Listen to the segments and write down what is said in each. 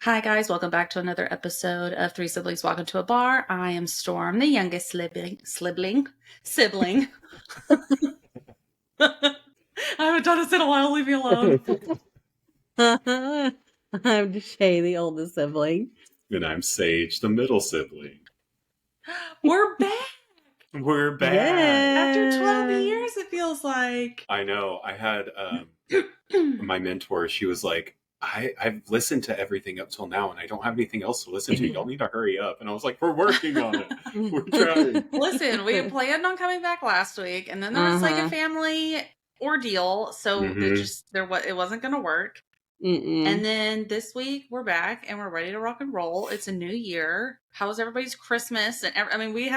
Hi, guys. Welcome back to another episode of Three Siblings Walk Into a Bar. I am Storm, the youngest sibling. I haven't done this in a while. Leave me alone. I'm Deshay, the oldest sibling. And I'm Sage, the middle sibling. We're back We're back. after 12 years, it feels like. I know. I had my mentor, she was like, I've listened to everything up till now and I don't have anything else to listen to. Y'all need to hurry up. And I was like, we're working on it. We're trying. Listen, we had planned on coming back last week, and then there was like a family ordeal, so it wasn't going to work. And then this week we're back and we're ready to rock and roll. It's a new year. How was everybody's Christmas? And we've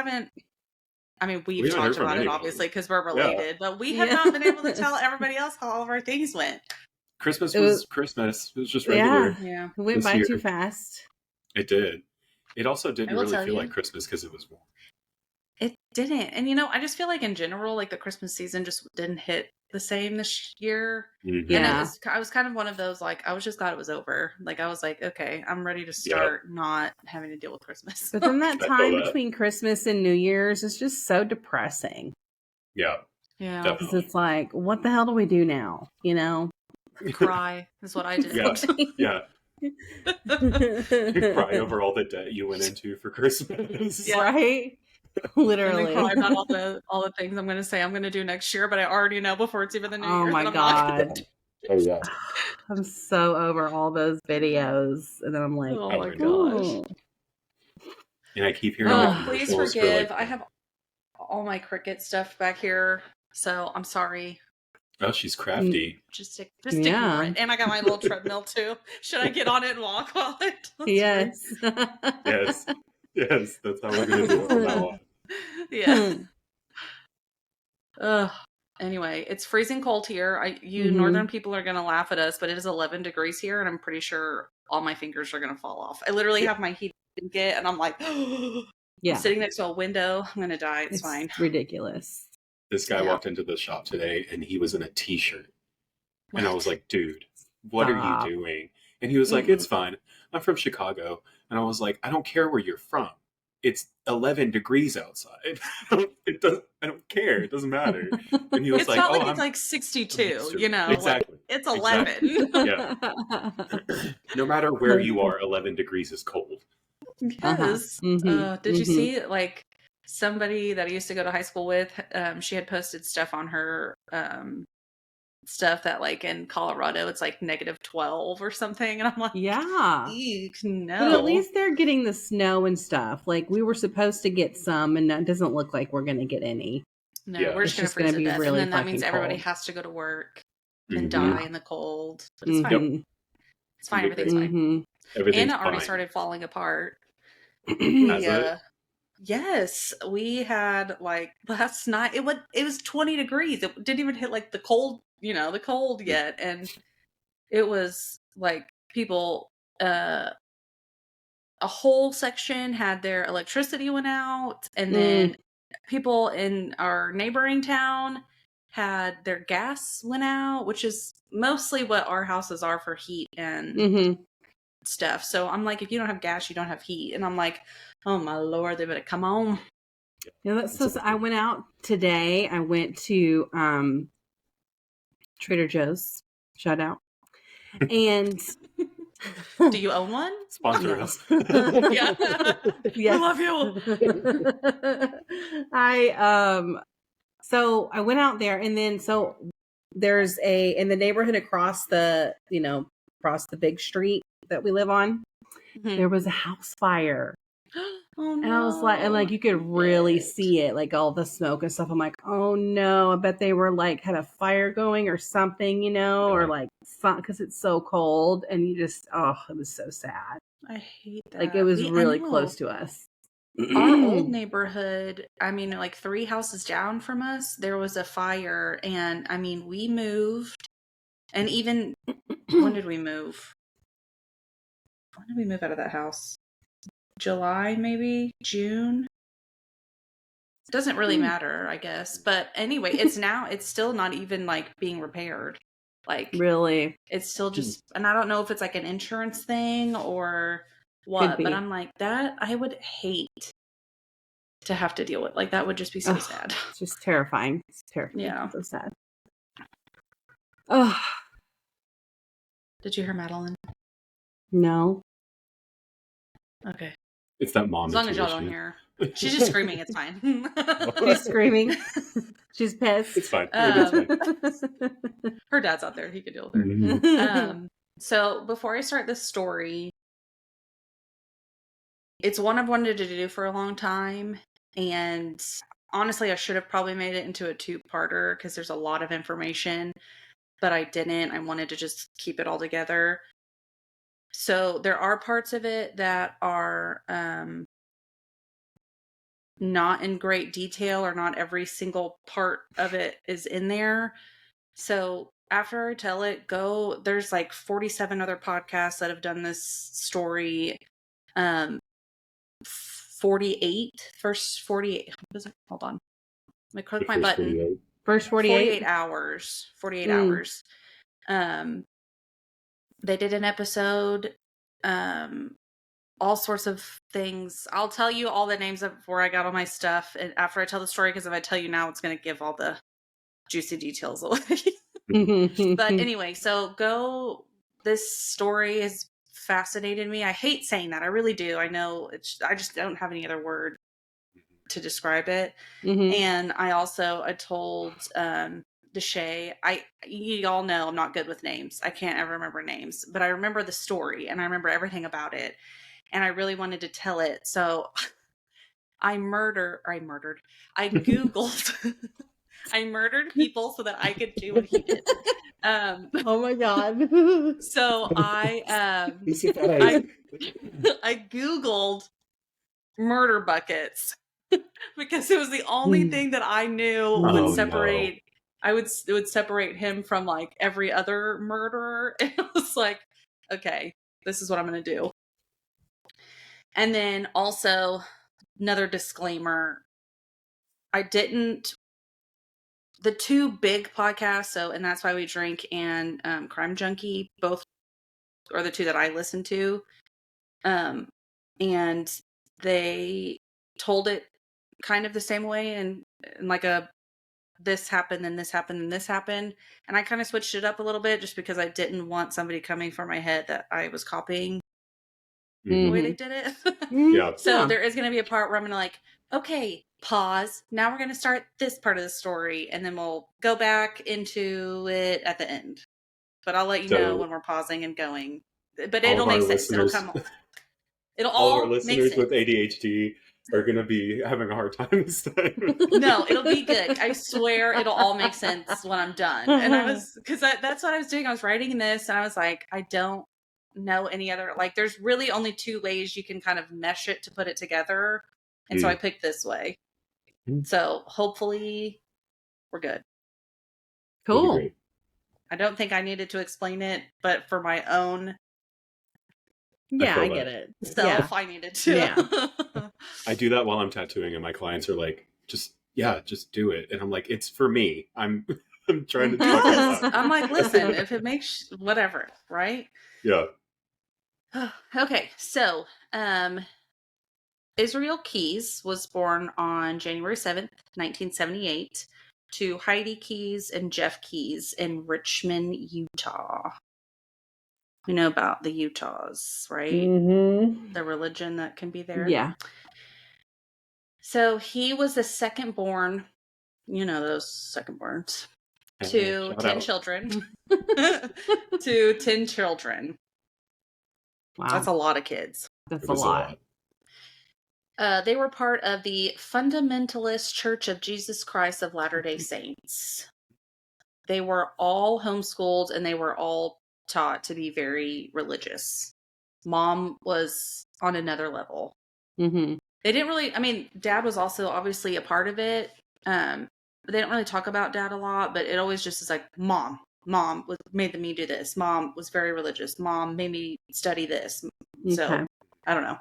talked about it obviously because we're related, but we have not been able to tell everybody else how all of our things went. Christmas was Christmas. It was just regular. Yeah. It went by too fast. It did. It also didn't really feel like Christmas because it was warm. It didn't. And I just feel like in general, like the Christmas season just didn't hit the same this year. Yeah. And I was kind of one of those, like, I was just glad it was over. Like, I was like, okay, I'm ready to start not having to deal with Christmas. But then that time between Christmas and New Year's is just so depressing. Yeah. Yeah. Because it's like, what the hell do we do now? Cry is what I did. Yeah. You cry over all the debt you went into for Christmas. Yeah. Right? Literally. And then cry about all the things I'm going to say I'm going to do next year, but I already know before it's even the new year. Oh my God. Oh yeah. I'm so over all those videos. And then I'm like, oh my gosh. And I keep hearing please forgive. I have all my Cricut stuff back here, so I'm sorry. Oh, she's crafty. Just ignore it. And I got my little treadmill too. Should I get on it and walk on it? Yes. Yes, that's how we're going to do it from now on. Yeah. Anyway, it's freezing cold here. Northern people are going to laugh at us, but it is 11 degrees here, and I'm pretty sure all my fingers are going to fall off. I literally have my heat blanket, and I'm like, I'm sitting next to a window. I'm going to die. It's fine. Ridiculous. This guy walked into the shop today, and he was in a t-shirt. And I was like, dude, what are you doing? And he was like, it's fine. I'm from Chicago. And I was like, I don't care where you're from. It's 11 degrees outside. I don't care. It doesn't matter. And he was it's like, not like it's like 62, Exactly. Like, it's 11. Exactly. Yeah. No matter where you are, 11 degrees is cold. Yes. Did you see, like, somebody that I used to go to high school with, she had posted stuff on her stuff that, like, in Colorado it's like -12 or something, and I'm like, eek, no. But at least they're getting the snow and stuff. Like, we were supposed to get some, and it doesn't look like we're going to get any. No, we're just going to freeze to death, really, and then that means everybody has to go to work and die in the cold. But it's fine. It's fine. Everything's fine. Anna already started falling apart. Yes, we had, like, last night it was 20 degrees. It didn't even hit like the cold yet, and it was like people a whole section had their electricity went out, and then people in our neighboring town had their gas went out, which is mostly what our houses are for heat and stuff. So I'm like, if you don't have gas, you don't have heat. And I'm like, oh my Lord, they better come on. Yeah, that's so. I went out today. I went to Trader Joe's. Shout out. And do you own one? Sponsor us. Yeah. I love you. So I went out there, and then there's in the neighborhood across the big street that we live on, there was a house fire. Oh, no. And I was like, and like you could really see it, like all the smoke and stuff. I'm like, oh no, I bet they were like had a fire going or something, or like because it's so cold, and you just it was so sad. I hate that. Like it was really close to us. Our old neighborhood, I mean, like 3 houses down from us, there was a fire, and I mean, we moved, and even when did we move? When did we move out of that house? July, maybe? June? It doesn't really matter, I guess. But anyway, it's still not even like being repaired. Like, Really? it's still just, and I don't know if it's like an insurance thing or Could what, be. but I'm like, that I would hate to have to deal with. Like, that would just be so Ugh, sad. It's just terrifying. It's terrifying. Yeah. So sad. Oh, Did you hear Madeline? no. Okay. It's that mom As long as y'all don't intuition. hear. She's just screaming. It's fine. She's screaming. She's pissed. It's fine. It's Her dad's out there. He could deal with her. Mhm. So before I start this story, it's one I've wanted to do for a long time. And honestly, I should have probably made it into a two-parter because there's a lot of information, but I didn't. I wanted to just keep it all together. So there are parts of it that are not in great detail, or not every single part of it is in there. So after I tell it, there's like 47 other podcasts that have done this story. 48, first 48. What is it? Hold on. Let me click my button. First 48 hours. 48 Mm. hours. They did an episode, all sorts of things. I'll tell you all the names of where I got all my stuff and after I tell the story, because if I tell you now, it's going to give all the juicy details away. But anyway, so this story has fascinated me. I hate saying that. I really do. I know I just don't have any other word to describe it. And I told Deshay, you all know I'm not good with names. I can't ever remember names, but I remember the story and I remember everything about it. And I really wanted to tell it. So I Googled, I murdered people so that I could do what he did. Oh my God. So I Googled murder buckets because it was the only thing that I knew would separate. It would separate him from like every other murderer. And I was like, okay, this is what I'm going to do. And then also another disclaimer. The two big podcasts, and That's Why We Drink and Crime Junkie, both are the two that I listen to. And they told it kind of the same way and like this happened and this happened and this happened. And I kind of switched it up a little bit just because I didn't want somebody coming for my head that I was copying the way they did it. Yeah. So there is going to be a part where I'm going to like, okay, pause. Now we're going to start this part of the story and then we'll go back into it at the end. But I'll let you know when we're pausing and going. But it'll make sense. It'll come. It'll all our listeners with ADHD are going to be having a hard time this time. No, it'll be good. I swear it'll all make sense when I'm done. And that's what I was doing. I was writing this and I was like, I don't know any other, like there's really only two ways you can kind of mesh it to put it together. And so I picked this way. So hopefully we're good. Cool. I don't think I needed to explain it, but for my own I get it. self, I needed to. Yeah. I do that while I'm tattooing and my clients are like, just do it. And I'm like, it's for me. I'm trying to talk about it. I'm like, listen, if it makes whatever, right? Yeah. Okay, so Israel Keyes was born on January 7th, 1978, to Heidi Keyes and Jeff Keyes in Richmond, Utah. We know about the Utahs, right? The religion that can be there. Yeah. So he was the second born, those second borns, to 10 children. To 10 children. Wow. That's a lot of kids. That's a lot. They were part of the Fundamentalist Church of Jesus Christ of Latter-day Saints. They were all homeschooled and they were all taught to be very religious. Mom was on another level. They didn't really, Dad was also obviously a part of it. They didn't really talk about Dad a lot, but it always just is like, Mom made me do this. Mom was very religious. Mom made me study this. So, I don't know.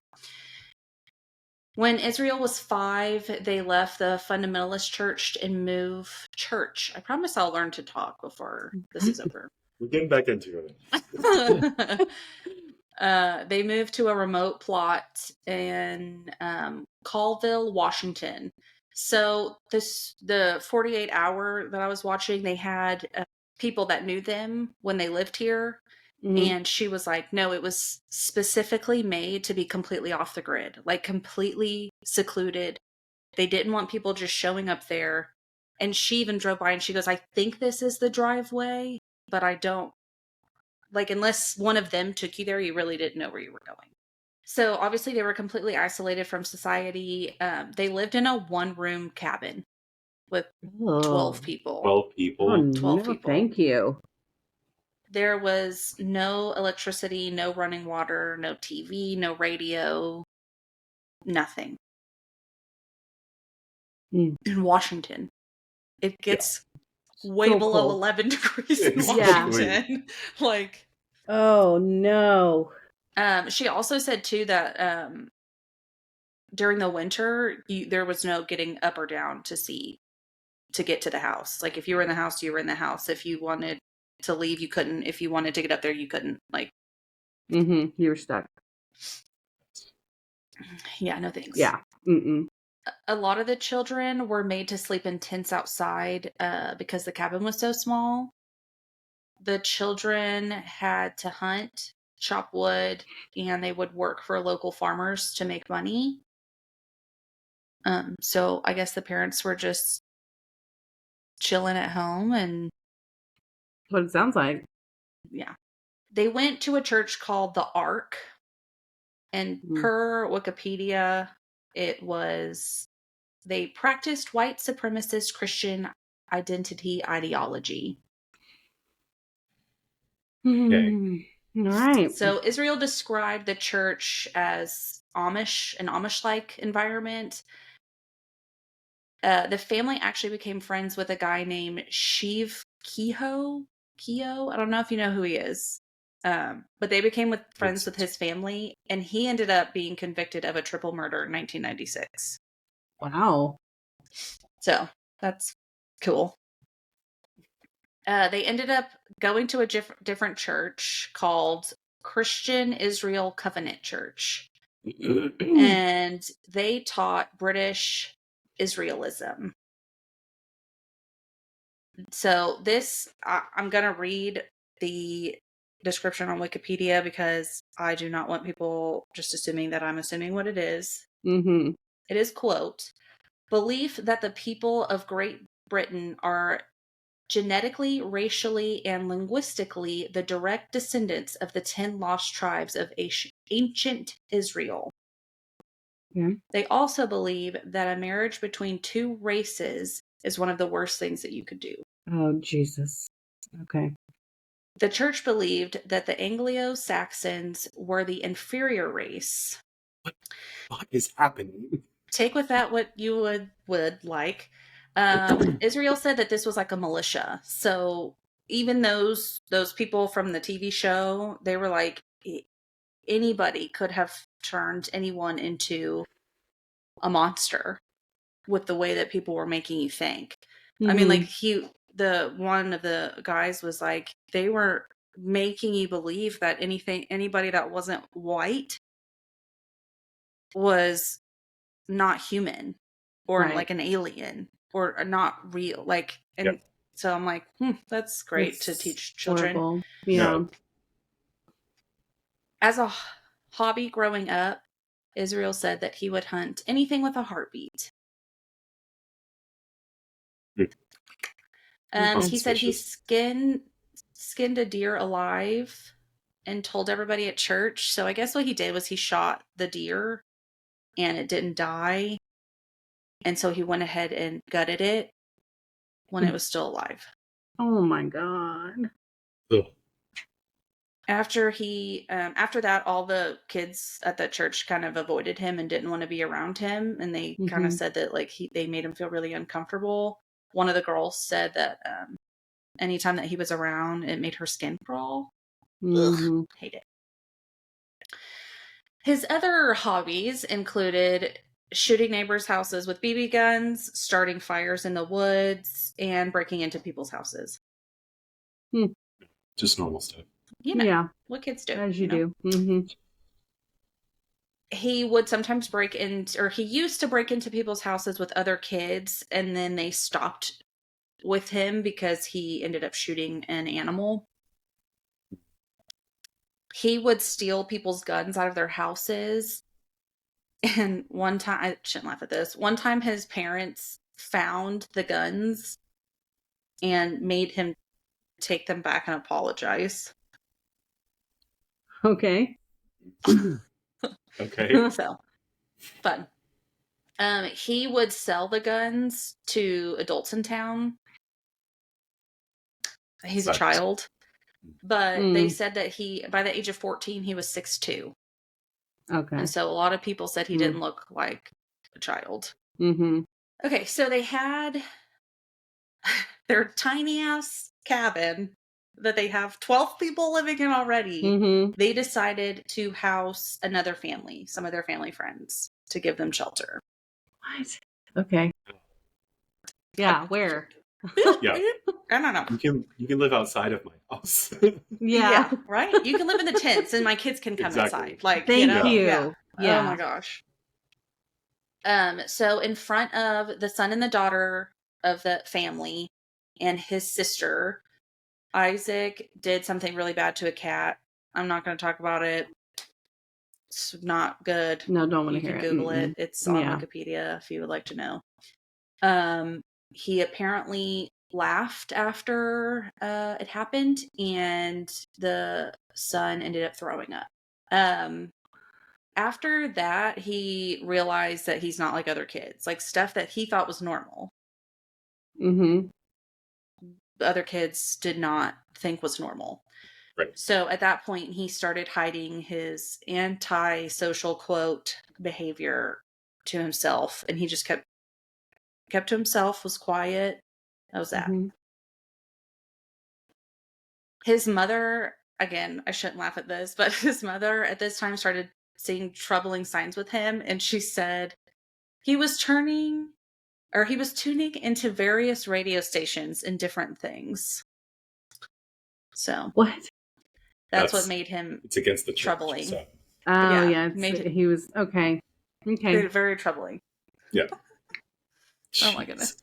When Israel was 5, they left the fundamentalist church and moved church. I promise I'll learn to talk before this is over. We're getting back into it. They moved to a remote plot in Colville, Washington. So the 48 hour that I was watching, they had people that knew them when they lived here. Mhm. And she was like, no, it was specifically made to be completely off the grid, like completely secluded. They didn't want people just showing up there. And she even drove by and she goes, I think this is the driveway, but I don't, like, unless one of them took you there, you really didn't know where you were going. So obviously they were completely isolated from society. They lived in a one-room cabin with 12 people. 12 Oh, people. 12 no, people. thank you. There was no electricity, no running water, no TV, no radio, nothing. Mm. In Washington. It gets way So below cold. 11 degrees in Exactly. Washington. Like, Oh, no. she also said too that during the winter, there was no getting up or down to get to the house. Like, if you were in the house, you were in the house. If you wanted to leave, you couldn't. If you wanted to get up there, you couldn't. Like, You were stuck. yeah, no thanks. Yeah. Mm-mm. A lot of the children were made to sleep in tents outside because the cabin was so small. The children had to hunt, chop wood, and they would work for local farmers to make money. So I guess the parents were just chilling at home, and What it sounds like. yeah. They went to a church called the Ark, and per Wikipedia, they practiced white supremacist Christian identity ideology. Okay. All right. So Israel described the church as an Amish-like environment. The family actually became friends with a guy named Shiv Kehoe. I don't know if you know who he is. But they became friends with his family, and he ended up being convicted of a triple murder in 1996. Wow. So that's cool. They ended up going to a different church called Christian Israel Covenant Church. And they taught British Israelism. So I'm going to read the description on Wikipedia because I do not want people just assuming that I'm assuming what it is. Mm-hmm. It is, quote, belief that the people of Great Britain are genetically, racially, and linguistically the direct descendants of the 10 lost tribes of ancient Israel. Yeah. They also believe that a marriage between two races is one of the worst things that you could do. Oh, Jesus. Okay. The church believed that the Anglo-Saxons were the inferior race. What is happening? Take with that what you would like. Israel said that this was like a militia. So even those people from the TV show, they were like, anybody could have turned anyone into a monster with the way that people were making you think. Mm-hmm. I mean, like one of the guys was like, they were making you believe that anybody that wasn't white was not human or Right. like an alien or not real. Like, and Yep. so I'm like, that's great to teach children. Horrible. Yeah. No. As a hobby growing up, Israel said that he would hunt anything with a heartbeat. He said he skinned a deer alive and told everybody at church. So I guess what he did was he shot the deer and it didn't die. And so he went ahead and gutted it when it was still alive. Oh my God. Ugh. After that, all the kids at that church kind of avoided him and didn't want to be around him. And they kind of said that like they made him feel really uncomfortable. One of the girls said that anytime that he was around, it made her skin crawl. Ugh, hate it. His other hobbies included shooting neighbors' houses with BB guns, starting fires in the woods, and breaking into people's houses. Just normal stuff. You know, Yeah, what kids do. as you know? do. Mm-hmm. He would sometimes he used to break into people's houses with other kids, and then they stopped with him because he ended up shooting an animal. He would steal people's guns out of their houses. And one time, I shouldn't laugh at this. One time his parents found the guns and made him take them back and apologize. Okay. Okay. So, fun. He would sell the guns to adults in town. He's Sucks. a child. But they Mm. said that by the age of 14, he was 6'2". Okay. And so a lot of people said he didn't look like a child. Mm-hmm. Okay, so they had their tiny ass cabin that they have 12 people living in already. Mm-hmm. They decided to house another family, some of their family friends, to give them shelter. What? Okay. Yeah, where? Yeah. I don't know. You can live outside of my house. Yeah. Right? You can live in the tents and my kids can come Exactly. inside. Like, Thank you know, you. Yeah. Yeah. Oh my gosh. So in front of the son and the daughter of the family and his sister, Isaac did something really bad to a cat. I'm not going to talk about it. It's not good. No, don't want You to hear can it. Google Mm-mm. it. It's on Yeah. Wikipedia if you would like to know. He apparently laughed after it happened, and the son ended up throwing up. After that, he realized that he's not like other kids. Like, stuff that he thought was normal, Mm-hmm. the other kids did not think was normal. Right. So at that point, he started hiding his anti-social quote behavior to himself, and he just kept to himself, was quiet. That was that. Mm-hmm. His mother, again, I shouldn't laugh at this, but his mother at this time started seeing troubling signs with him, and she said he was tuning into various radio stations and different things. So What? that's what made him It's against the church, troubling. so. Oh, Yeah, yeah. He was okay. Okay. very, very troubling. Yeah. Oh my goodness.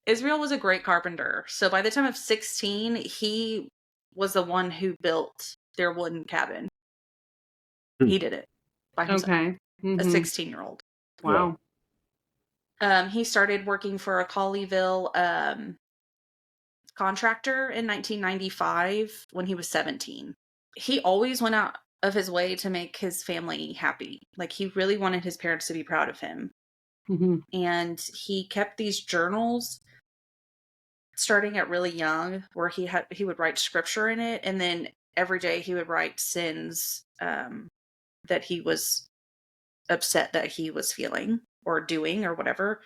Israel was a great carpenter. So by the time of 16, he was the one who built their wooden cabin. He did it by himself. Okay. Mm-hmm. A 16-year-old. Wow. He started working for a Colleyville contractor in 1995 when he was 17. He always went out of his way to make his family happy. Like, he really wanted his parents to be proud of him. Mm-hmm. And he kept these journals starting at really young, where he would write scripture in it, and then every day he would write sins that he was upset that he was feeling or doing or whatever.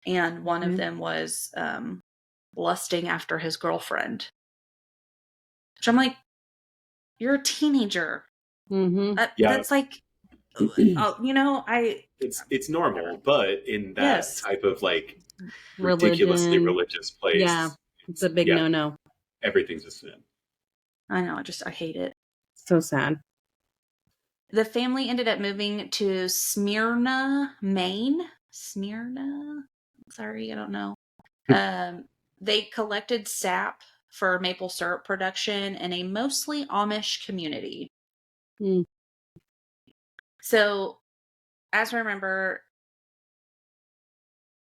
And one of them was lusting after his girlfriend. Which I'm like, you're a teenager. Mm-hmm. That's like, it's normal, but in that type of like ridiculously religious place, yeah, it's a big no-no. Everything's a sin. I know. I hate it. So sad. The family ended up moving to Smyrna, Maine. Smyrna? Sorry, I don't know. They collected sap for maple syrup production in a mostly Amish community. Mm. So, as I remember,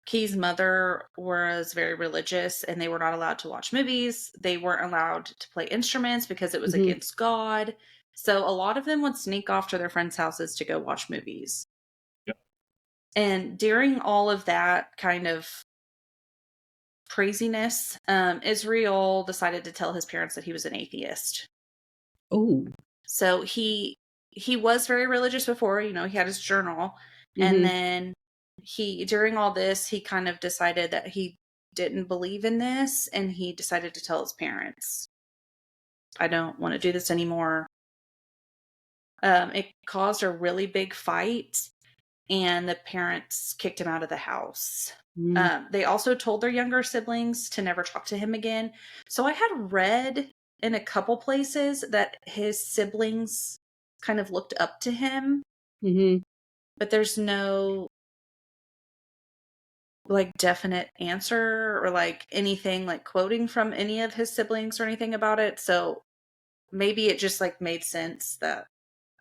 Key's mother was very religious, and they were not allowed to watch movies. They weren't allowed to play instruments because it was against God. So a lot of them would sneak off to their friends' houses to go watch movies. Yep. And during all of that kind of craziness, Israel decided to tell his parents that he was an atheist. Oh. So he was very religious before, he had his journal. And then during all this, he kind of decided that he didn't believe in this, and he decided to tell his parents, I don't want to do this anymore. It caused a really big fight, and the parents kicked him out of the house. They also told their younger siblings to never talk to him again. So I had read in a couple places that his siblings kind of looked up to him, but there's no like definite answer or like anything like quoting from any of his siblings or anything about it. So maybe it just like made sense that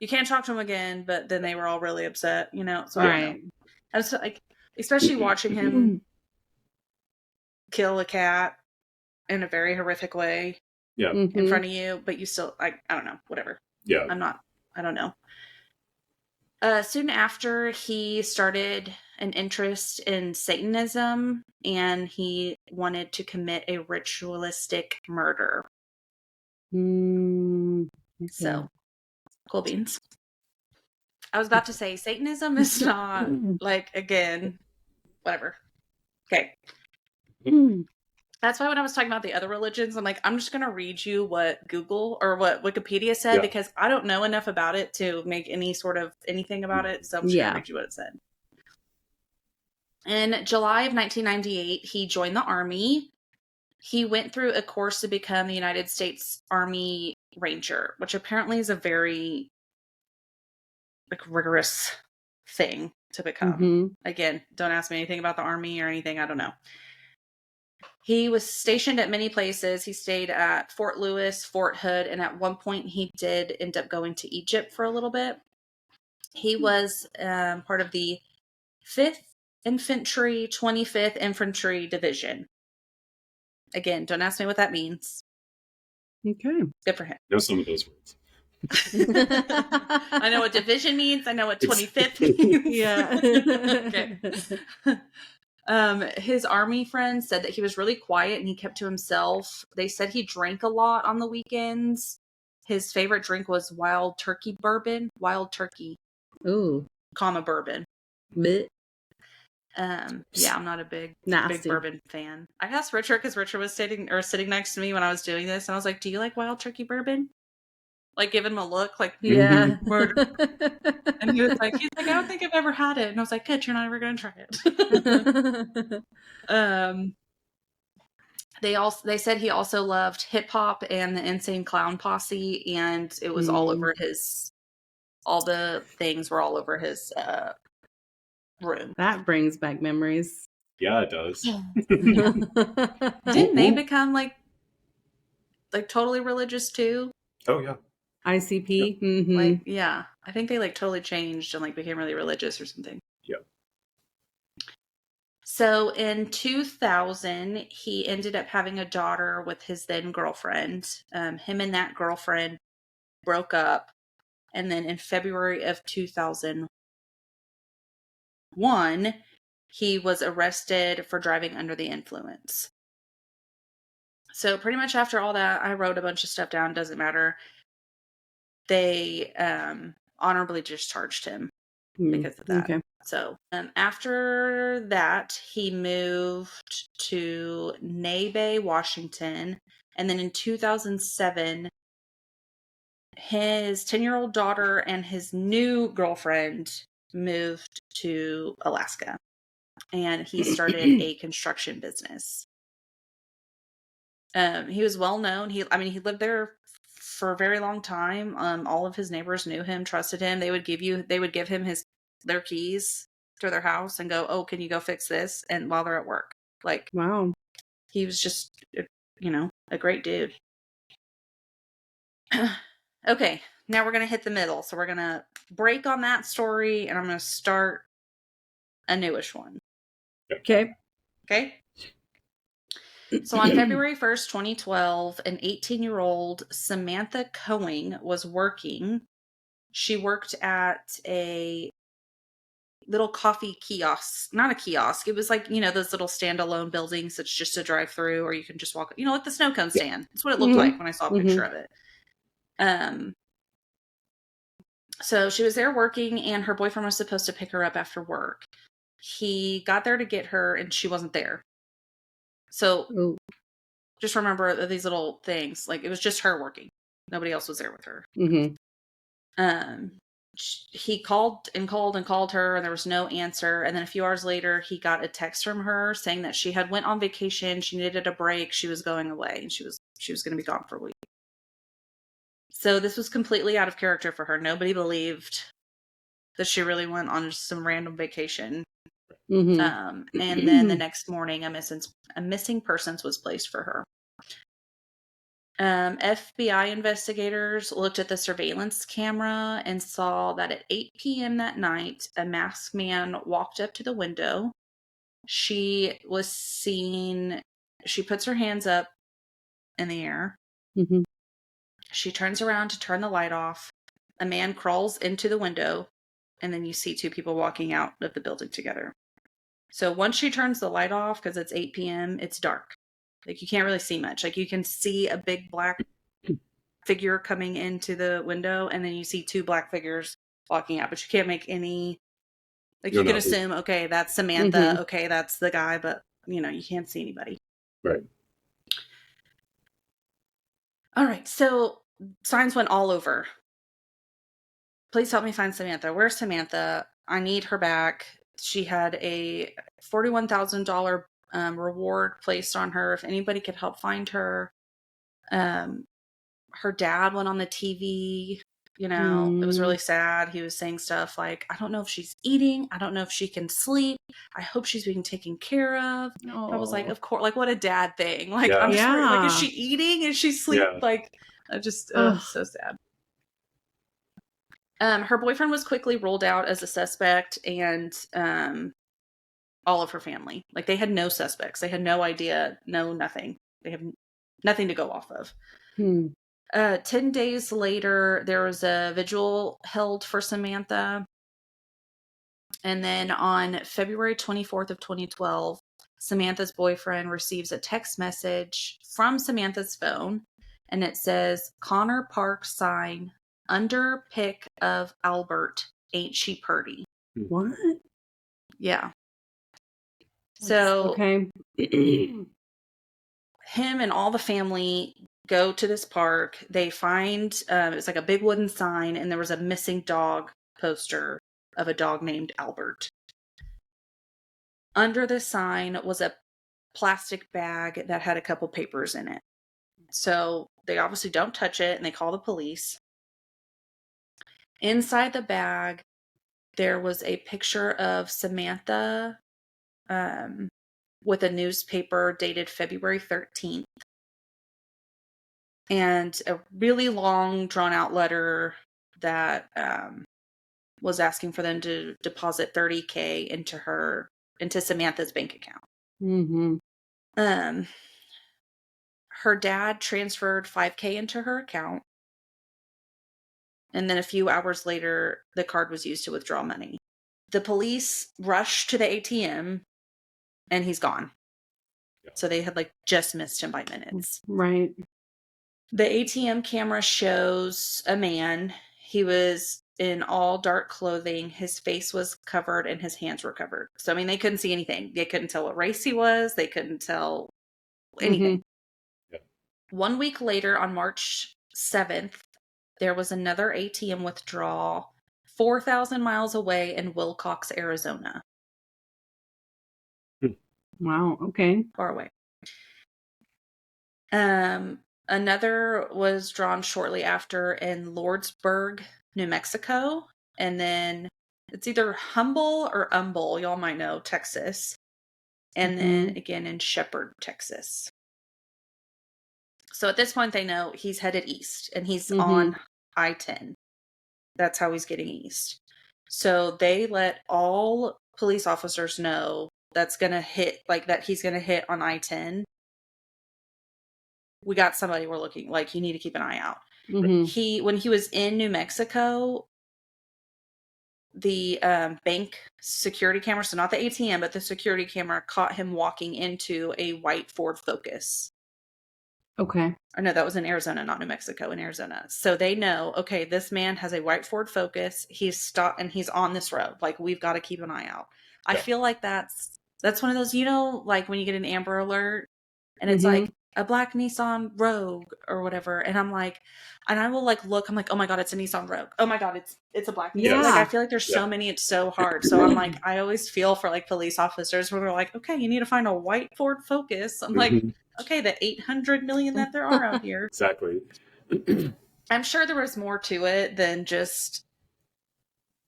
you can't talk to him again, but then they were all really upset, you know? So I don't know. I was like, especially watching him kill a cat in a very horrific way in front of you, but you still, I don't know, whatever. Yeah. I don't know. Soon after, he started an interest in Satanism, and he wanted to commit a ritualistic murder. So, cool beans. I was about to say, Satanism is not, like, again, whatever. Okay. That's why when I was talking about the other religions, I'm like, I'm just going to read you what Google or what Wikipedia said, because I don't know enough about it to make any sort of anything about it. So I'm just going to read you what it said. In July of 1998, he joined the Army. He went through a course to become the United States Army Ranger, which apparently is a very like rigorous thing to become. Again, don't ask me anything about the Army or anything. I don't know. He was stationed at many places. He stayed at Fort Lewis, Fort Hood, and at one point he did end up going to Egypt for a little bit. He was part of the 5th Infantry, 25th Infantry Division. Again, don't ask me what that means. Okay. Good for him. Know some of those words. I know what division means. I know what 25th means. Yeah. Okay. His army friends said that he was really quiet and he kept to himself. They said he drank a lot on the weekends. His favorite drink was wild turkey bourbon. Wild turkey. Ooh. Bourbon. Blech. Yeah, I'm not a big Nasty. bourbon fan. I asked Richard because Richard was sitting next to me when I was doing this, and I was like, "Do you like wild turkey bourbon?" Like, give him a look, like, yeah. And he's like, I don't think I've ever had it. And I was like, good, you're not ever going to try it. They said he also loved hip hop and the Insane Clown Posse, and it was all over all the things were all over his room. That brings back memories. Yeah, it does. Didn't they become like totally religious too? Oh yeah. ICP. Yep. Like, yeah, I think they like totally changed and like became really religious or something. Yeah. So in 2000, he ended up having a daughter with his then girlfriend. Him and that girlfriend broke up. And then in February of 2001, he was arrested for driving under the influence. So pretty much after all that, I wrote a bunch of stuff down. Doesn't matter. They honorably discharged him because of that. Okay. So after that, he moved to Nebe, Washington. And then in 2007, his 10-year-old daughter and his new girlfriend moved to Alaska. And he started a construction business. He was well known. He lived there for a very long time. All of his neighbors knew him, trusted him. They would give him their keys to their house and go, "Oh, can you go fix this?" And while they're at work, like, wow, he was just, a great dude. Okay, now we're gonna hit the middle. So we're gonna break on that story, and I'm gonna start a newish one. Okay. Okay. So on February 1st, 2012, an 18-year-old Samantha Coing was working. She worked at a little coffee kiosk. Not a kiosk. It was like, those little standalone buildings that's just a drive-through, or you can just walk, like the snow cone stand. That's what it looked like when I saw a picture of it. So she was there working, and her boyfriend was supposed to pick her up after work. He got there to get her, and she wasn't there. So just remember these little things. Like, it was just her working. Nobody else was there with her. He called and called and called her, and there was no answer. And then a few hours later, he got a text from her saying that she had went on vacation. She needed a break. She was going away, and she was going to be gone for a week. So this was completely out of character for her. Nobody believed that she really went on just some random vacation. Mm-hmm. And then the next morning, a missing persons was placed for her. FBI investigators looked at the surveillance camera and saw that at 8 p.m. that night, a masked man walked up to the window. She was seen, she puts her hands up in the air. Mm-hmm. She turns around to turn the light off. A man crawls into the window, and then you see two people walking out of the building together. So once she turns the light off, because it's 8 p.m., it's dark. Like, you can't really see much. Like, you can see a big black figure coming into the window, and then you see two black figures walking out, but you can't make any, like, you can assume, okay, that's Samantha, Mm-hmm. okay, that's the guy, but, you can't see anybody. Right. All right, so signs went all over. Please help me find Samantha. Where's Samantha? I need her back. She had a $41,000 reward placed on her if anybody could help find her. Her dad went on the TV. It was really sad. He was saying stuff like, I don't know if she's eating. I don't know if she can sleep. I hope she's being taken care of. I was like, of course, like, what a dad thing. Like, Yeah. I'm just worried, like, is Yeah. she eating? Is she sleep? Yeah. Like, I just, so sad. Her boyfriend was quickly ruled out as a suspect, and all of her family. Like, they had no suspects. They had no idea, nothing. They have nothing to go off of. 10 days later, there was a vigil held for Samantha. And then on February 24th of 2012, Samantha's boyfriend receives a text message from Samantha's phone, and it says, Connor Park sign, under pic of Albert, ain't she purty? What? Yeah. So, okay. him and all the family go to this park. They find, it's like a big wooden sign, and there was a missing dog poster of a dog named Albert. Under the sign was a plastic bag that had a couple papers in it. So they obviously don't touch it, and they call the police. Inside the bag, there was a picture of Samantha with a newspaper dated February 13th. And a really long, drawn-out letter that was asking for them to deposit $30,000 into Samantha's bank account. Mm-hmm. Her dad transferred $5,000 into her account, and then a few hours later, the card was used to withdraw money. The police rushed to the ATM, and he's gone. Yeah. So they had just missed him by minutes. Right. The ATM camera shows a man. He was in all dark clothing. His face was covered and his hands were covered. So, I mean, they couldn't see anything. They couldn't tell what race he was. They couldn't tell anything. Mm-hmm. Yeah. 1 week later, on March 7th, there was another ATM withdrawal 4,000 miles away in Wilcox, Arizona. Wow. Okay. Far away. Another was drawn shortly after in Lordsburg, New Mexico. And then it's either Humble or Humble, y'all might know, Texas. And then again in Shepherd, Texas. So at this point, they know he's headed east, and he's on I-10. That's how he's getting east. So they let all police officers know that's going to hit, that he's going to hit on I-10. We got somebody we're looking, you need to keep an eye out. Mm-hmm. When he was in New Mexico, the bank security camera, so not the ATM, but the security camera, caught him walking into a white Ford Focus. Okay. Or no, that was in Arizona, not New Mexico, in Arizona. So they know, okay, this man has a white Ford Focus. He's stopped and he's on this road. We've got to keep an eye out. Yeah. I feel like that's one of those, when you get an Amber Alert and it's a black Nissan Rogue or whatever. And I'm and I will look, I'm oh my God, it's a Nissan Rogue. Oh my God, it's a black Nissan. Yeah. I feel like there's so many, it's so hard. So I'm I always feel for police officers where they're okay, you need to find a white Ford Focus. I'm okay, the 800 million that there are out here. Exactly. I'm sure there was more to it than just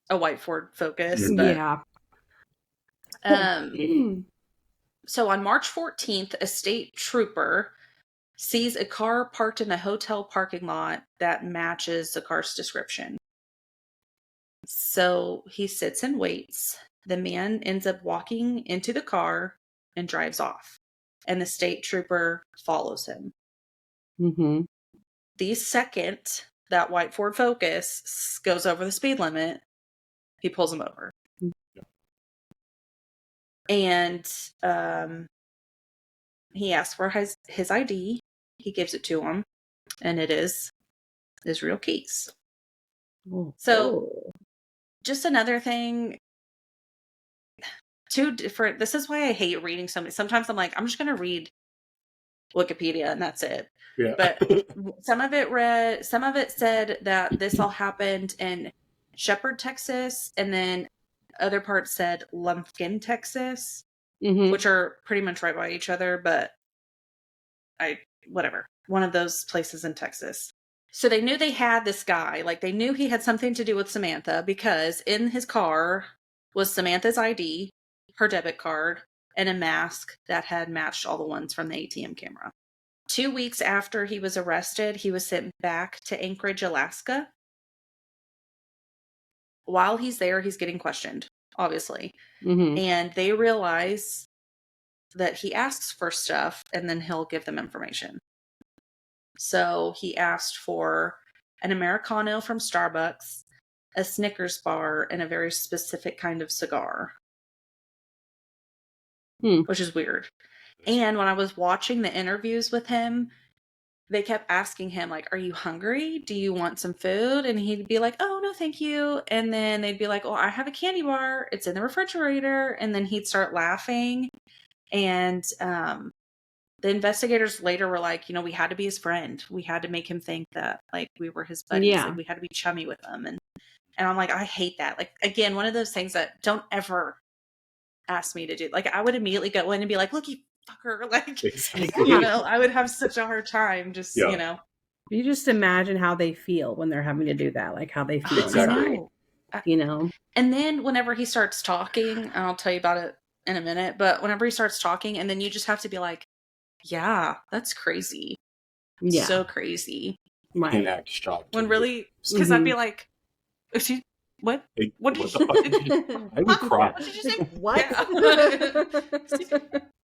a white Ford Focus, but Yeah. so on March 14th, a state trooper sees a car parked in a hotel parking lot that matches the car's description. So he sits and waits. The man ends up walking into the car and drives off, and the state trooper follows him. Mm-hmm. The second that white Ford Focus goes over the speed limit, he pulls him over. And he asks for his ID. He gives it to him, and it is his real keys. So, just another thing, two different. This is why I hate reading so many. Sometimes I'm like, I'm just going to read Wikipedia and that's it. Yeah. But some of it said that this all happened in Shepherd, Texas, and then other parts said Lumpkin, Texas, which are pretty much right by each other, but whatever. One of those places in Texas. So they knew they had this guy, like they knew he had something to do with Samantha because in his car was Samantha's ID, her debit card, and a mask that had matched all the ones from the ATM camera. 2 weeks after he was arrested, he was sent back to Anchorage, Alaska. While he's there, he's getting questioned, obviously. And they realize that he asks for stuff and then he'll give them information. So he asked for an Americano from Starbucks, a Snickers bar, and a very specific kind of cigar. Which is weird. And when I was watching the interviews with him, they kept asking him, like, are you hungry? Do you want some food? And he'd be like, oh, no, thank you. And then they'd be like, oh, I have a candy bar. It's in the refrigerator. And then he'd start laughing. And the investigators later were like, we had to be his friend. We had to make him think that, like, we were his buddies. Yeah. Like, we had to be chummy with him. And I'm like, I hate that. Like, again, one of those things that don't ever ask me to do. Like, I would immediately go in and be like, look, you fucker. Like, Exactly. I would have such a hard time just, Yeah. You just imagine how they feel when they're having to do that, like how they feel Exactly. inside, And then whenever he starts talking, and I'll tell you about it in a minute, but whenever he starts talking, and then you just have to be like, yeah, that's crazy. Yeah. So crazy. Right. And act shocked. When really, because I'd be like, what? Hey, What did what you the fuck? I would cry. What did you say? What?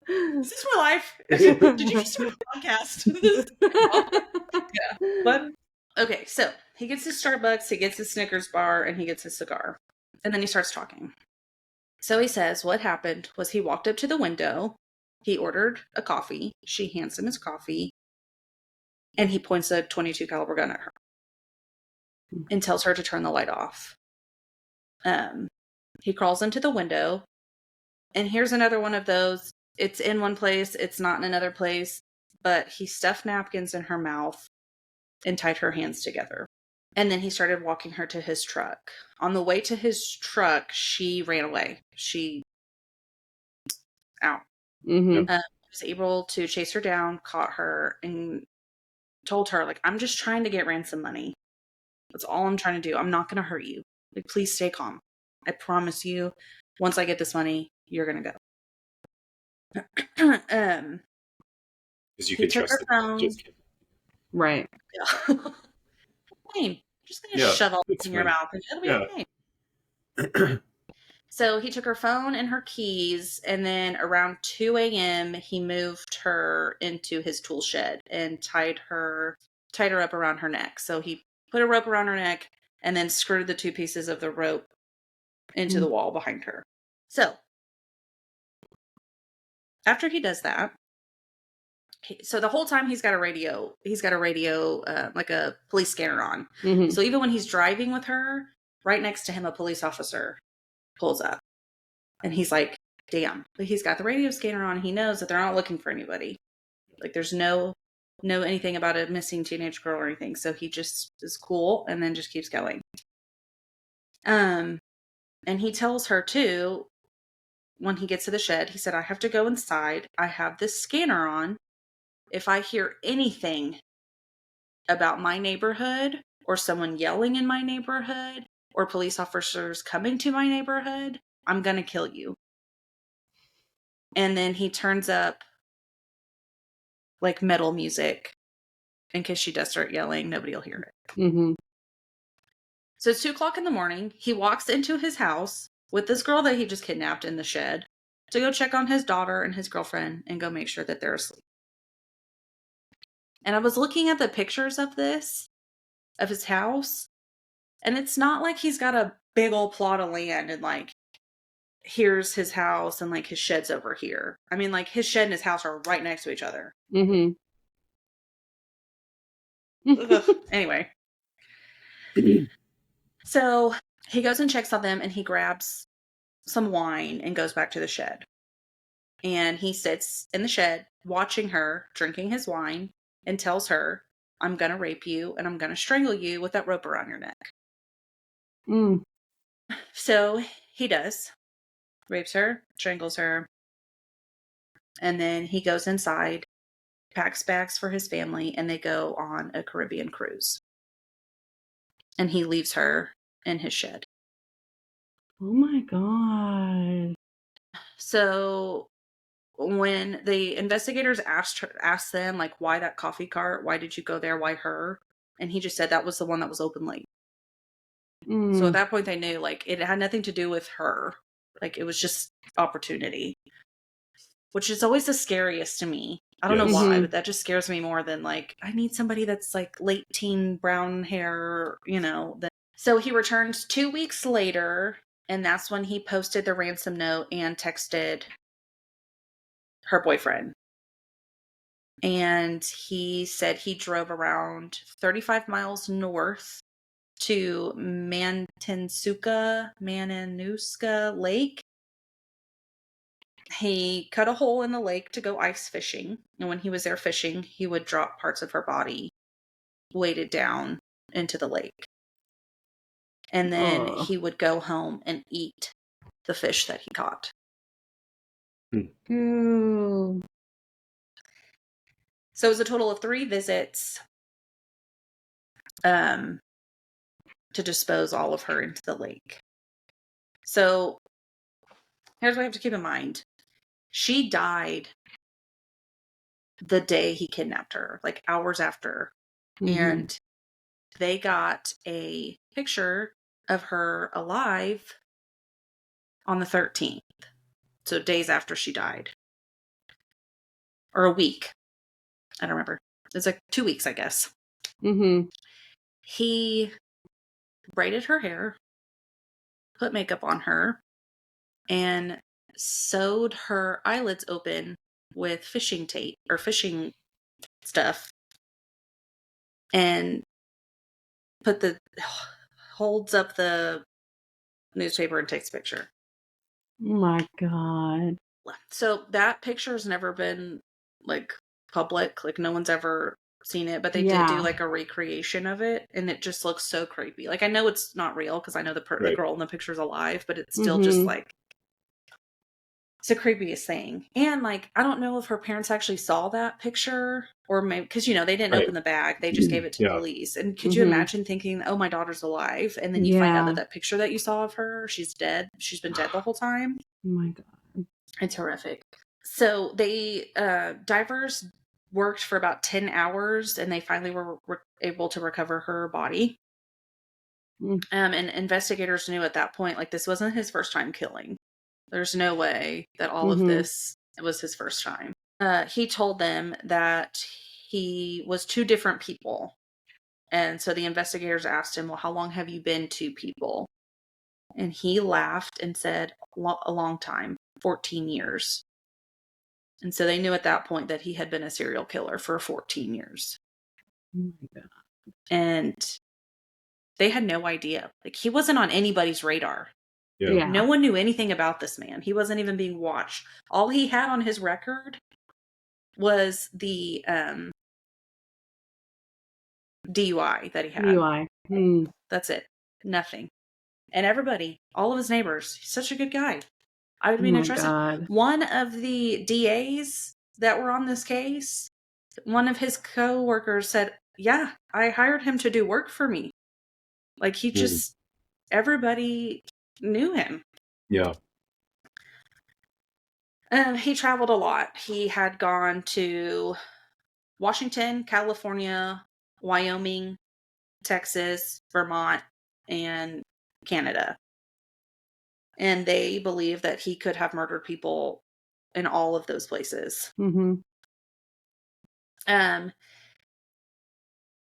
Is this real life? Did you just do a podcast? Yeah. What? Okay, so he gets his Starbucks, he gets his Snickers bar, and he gets his cigar. And then he starts talking. So he says what happened was he walked up to the window, he ordered a coffee, she hands him his coffee, and he points a .22 caliber gun at her and tells her to turn the light off. He crawls into the window, and here's another one of those. It's in one place, it's not in another place, but he stuffed napkins in her mouth and tied her hands together. And then he started walking her to his truck. On the way to his truck, she ran away. She was able to chase her down, caught her, and told her, like, I'm just trying to get ransom money. That's all I'm trying to do. I'm not going to hurt you. Like, please stay calm. I promise you, once I get this money, you're going to go. Because you can trust the phone. Right. Yeah. Fine. I'm just going to shove all this in your mouth and it'll be okay. So he took her phone and her keys, and then around 2 a.m. he moved her into his tool shed and tied her up around her neck. So he put a rope around her neck and then screwed the 2 pieces of the rope into the wall behind her. So after he does that, so the whole time he's got a radio, like a police scanner on. So even when he's driving with her, right next to him, a police officer pulls up, and he's like, damn, but he's got the radio scanner on. He knows that they're not looking for anybody. Like, there's no anything about a missing teenage girl or anything. So he just is cool and then just keeps going. And he tells her too, when he gets to the shed, he said, I have to go inside. I have this scanner on. If I hear anything about my neighborhood or someone yelling in my neighborhood or police officers coming to my neighborhood, I'm going to kill you. And then he turns up like metal music in case she does start yelling. Nobody will hear it. Mm-hmm. So it's 2:00 in the morning. He walks into his house with this girl that he just kidnapped in the shed to go check on his daughter and his girlfriend and go make sure that they're asleep. And I was looking at the pictures of this, of his house, and it's not like he's got a big old plot of land and like, here's his house and like his shed's over here. I mean, like his shed and his house are right next to each other. Mm-hmm. Anyway. So he goes and checks on them and he grabs some wine and goes back to the shed. And he sits in the shed watching her drinking his wine and tells her, I'm going to rape you and I'm going to strangle you with that rope around your neck. Mm. So he does. Rapes her, strangles her. And then he goes inside, packs bags for his family, and they go on a Caribbean cruise. And he leaves her in his shed. Oh my God. So when the investigators asked them, like, why that coffee cart? Why did you go there? Why her? And he just said that was the one that was open late. Mm. So at that point, they knew, like, it had nothing to do with her. Like, it was just opportunity. Which is always the scariest to me. I don't know why, but that just scares me more than, like, I need somebody that's, like, late teen, brown hair, you know. So he returned 2 weeks later, and that's when he posted the ransom note and texted her boyfriend. And he said he drove around 35 miles north to Mananuska Lake. He cut a hole in the lake to go ice fishing. And when he was there fishing, he would drop parts of her body weighted down into the lake. And then he would go home and eat the fish that he caught. Ooh. So it was a total of 3 visits to dispose all of her into the lake. So here's what you have to keep in mind. She died the day he kidnapped her, like hours after. Mm-hmm. And they got a picture of her alive on the 13th. So days after she died. Or a week. I don't remember. It's like 2 weeks, I guess. Mm-hmm. He braided her hair, put makeup on her, and sewed her eyelids open with fishing tape or fishing stuff, and holds up the newspaper and takes a picture. Oh my God. So that picture's never been like public, like no one's ever seen it, but they did do like a recreation of it, and it just looks so creepy. Like I know it's not real because I know the girl in the picture's alive, but it's still just like, it's the creepiest thing. And like I don't know if her parents actually saw that picture, or maybe because you know they didn't open the bag, they just gave it to the police. And could you imagine thinking, oh, my daughter's alive, and then you find out that picture that you saw of her, she's dead, she's been dead the whole time. Oh my God. It's horrific. So they divers worked for about 10 hours, and they finally were able to recover her body. And investigators knew at that point, like, this wasn't his first time killing. There's no way that all of this was his first time. He told them that he was 2 different people. And so the investigators asked him, well, how long have you been 2 people? And he laughed and said, a long time, 14 years. And so they knew at that point that he had been a serial killer for 14 years. Oh my God. And they had no idea. Like, he wasn't on anybody's radar. Yeah. No one knew anything about this man. He wasn't even being watched. All he had on his record was the DUI that he had. DUI. That's it. Nothing. And everybody, all of his neighbors, he's such a good guy. I would have been interested. God. One of the DAs that were on this case, one of his co-workers said, yeah, I hired him to do work for me. Like, he just, everybody knew him. Yeah. He traveled a lot. He had gone to Washington, California, Wyoming, Texas, Vermont, and Canada. And they believe that he could have murdered people in all of those places. Mm-hmm.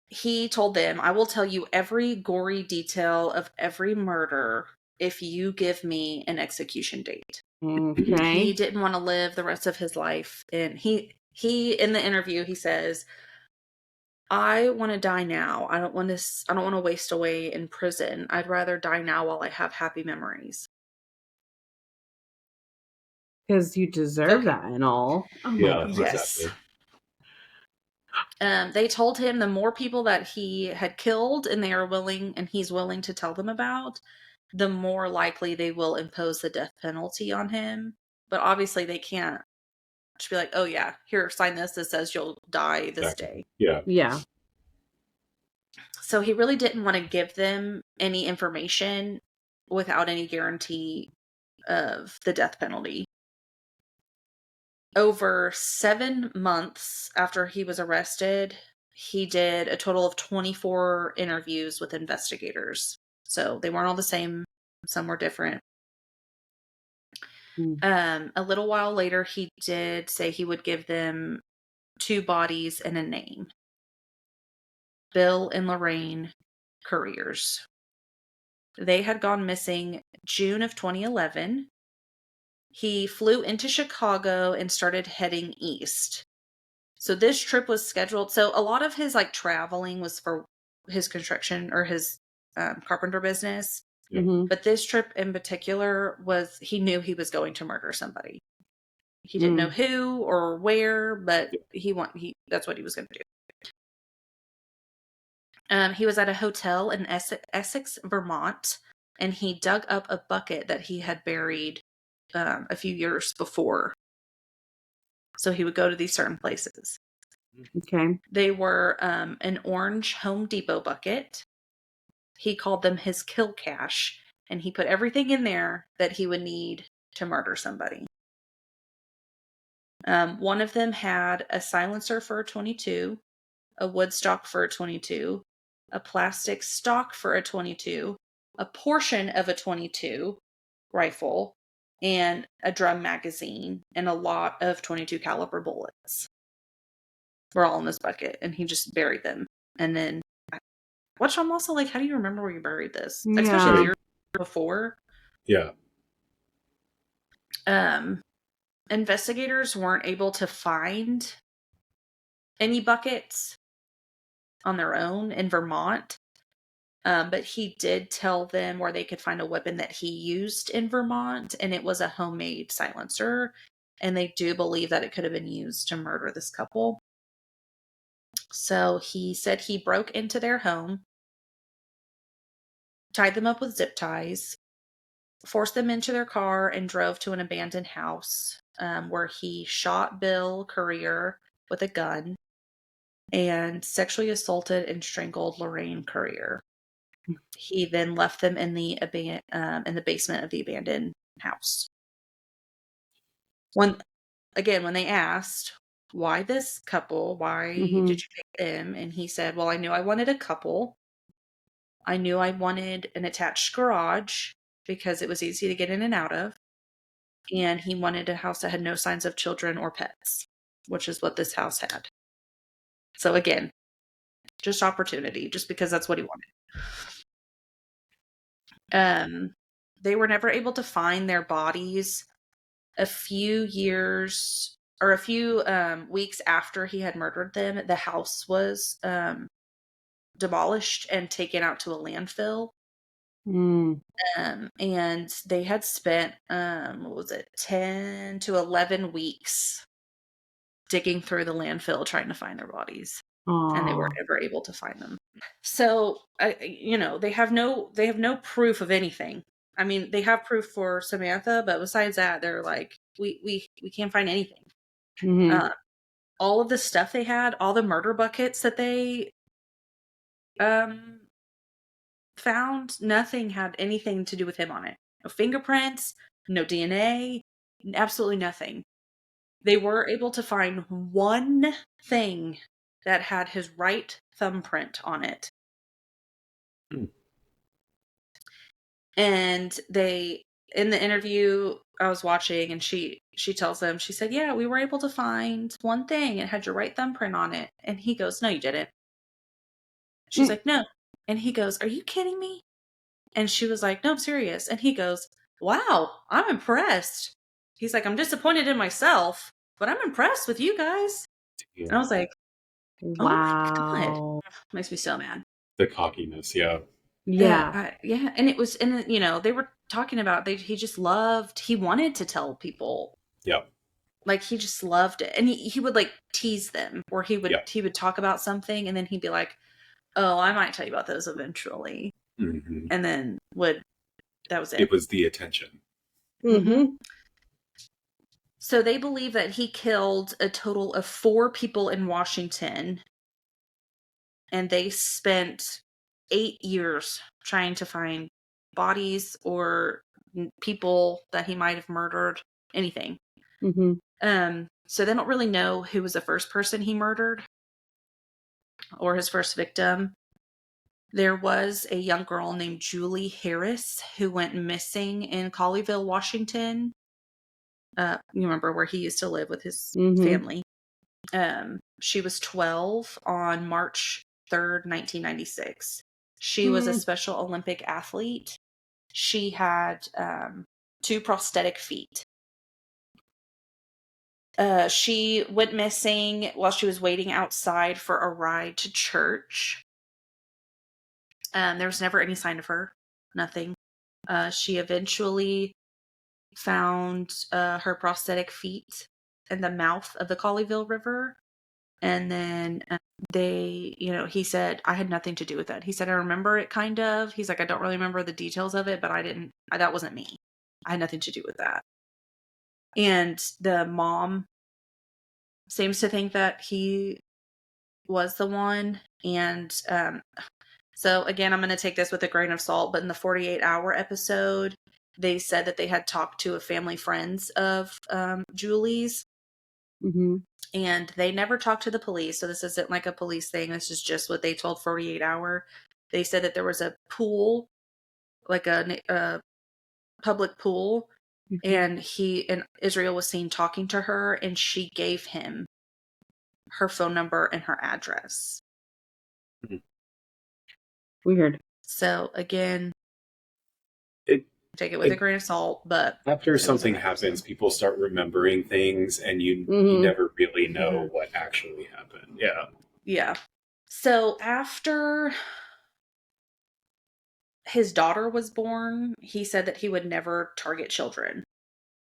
He told them, I will tell you every gory detail of every murder if you give me an execution date. Okay. He didn't want to live the rest of his life. And he in the interview, he says, I want to die now. I don't want to waste away in prison. I'd rather die now while I have happy memories. Because you deserve that and all. Oh my Yeah. God. Yes. Exactly. They told him the more people that he had killed and he's willing to tell them about, the more likely they will impose the death penalty on him. But obviously they can't just be like, oh yeah, here, sign this that says you'll die this day. Yeah. Yeah. So he really didn't want to give them any information without any guarantee of the death penalty. Over 7 months after he was arrested, he did a total of 24 interviews with investigators. So they weren't all the same. Some were different. A little while later, he did say he would give them 2 bodies and a name. Bill and Lorraine Curriers. They had gone missing June of 2011. He flew into Chicago and started heading east. So this trip was scheduled. So a lot of his like traveling was for his construction or his carpenter business. Mm-hmm. But this trip in particular was, he knew he was going to murder somebody. He didn't know who or where, but that's what he was going to do. He was at a hotel in Essex, Vermont, and he dug up a bucket that he had buried a few years before. So he would go to these certain places. Okay. They were an orange Home Depot bucket. He called them his kill cache, and he put everything in there that he would need to murder somebody. One of them had a silencer for a .22, a wood stock for a .22, a plastic stock for a .22, a portion of a .22 rifle, and a drum magazine, and a lot of .22 caliber bullets. Were all in this bucket, and he just buried them. And then, which I'm also like, how do you remember where you buried this? Yeah. Especially years before. Yeah. Investigators weren't able to find any buckets on their own in Vermont. But he did tell them where they could find a weapon that he used in Vermont, and it was a homemade silencer. And they do believe that it could have been used to murder this couple. So he said he broke into their home, tied them up with zip ties, forced them into their car, and drove to an abandoned house where he shot Bill Currier with a gun and sexually assaulted and strangled Lorraine Currier. He then left them in the basement of the abandoned house. When they asked, why this couple? Why did you pick them? And he said, well, I knew I wanted a couple. I knew I wanted an attached garage because it was easy to get in and out of. And he wanted a house that had no signs of children or pets, which is what this house had. So again, just opportunity, just because that's what he wanted. They were never able to find their bodies. A few weeks after he had murdered them, the house was demolished and taken out to a landfill. And they had spent 10 to 11 weeks digging through the landfill trying to find their bodies. Aww. And they weren't ever able to find them. So they have no proof of anything. I mean, they have proof for Samantha, but besides that, they're like, we can't find anything. All of the stuff they had, all the murder buckets that they found nothing had anything to do with him on it. No fingerprints, no DNA, absolutely nothing. They were able to find one thing that had his right thumbprint on it. Hmm. And they, in the interview I was watching, and she tells them, she said, yeah, we were able to find one thing. It had your right thumbprint on it. And he goes, no, you didn't. She's like, no. And he goes, are you kidding me? And she was like, no, I'm serious. And he goes, wow, I'm impressed. He's like, I'm disappointed in myself, but I'm impressed with you guys. Yeah. And I was like, oh my God. Wow. Makes me so mad. The cockiness, yeah. Yeah. Yeah. And it was, and you know, they were talking about, he just loved, he wanted to tell people. Yeah. Like, he just loved it. And he would like tease them, or he would talk about something, and then he'd be like, oh, I might tell you about those eventually. Mm-hmm. And then that was it. It was the attention. Mm-hmm. So they believe that he killed a total of 4 people in Washington, and they spent 8 years trying to find bodies or people that he might have murdered, anything. Mm-hmm. So they don't really know who was the first person he murdered or his first victim. There was a young girl named Julie Harris who went missing in Colleyville, Washington. You remember where he used to live with his family. She was 12 on March 3rd, 1996. She was a Special Olympic athlete. She had 2 prosthetic feet. She went missing while she was waiting outside for a ride to church. There was never any sign of her. Nothing. She eventually found her prosthetic feet in the mouth of the Colleyville River. And then he said, I had nothing to do with it. He said, I remember it kind of. He's like, I don't really remember the details of it, but that wasn't me. I had nothing to do with that. And the mom seems to think that he was the one. And so again, I'm going to take this with a grain of salt, but in the 48-hour episode, they said that they had talked to a family friends of Julie's. Mm-hmm. And they never talked to the police. So this isn't like a police thing. This is just what they told 48 Hour. They said that there was a pool, like a public pool. Mm-hmm. And Israel was seen talking to her, and she gave him her phone number and her address. Mm-hmm. Weird. So again, take it with a grain of salt, but after something happens, people start remembering things, and you never really know what actually happened. Yeah. Yeah. So after his daughter was born, he said that he would never target children.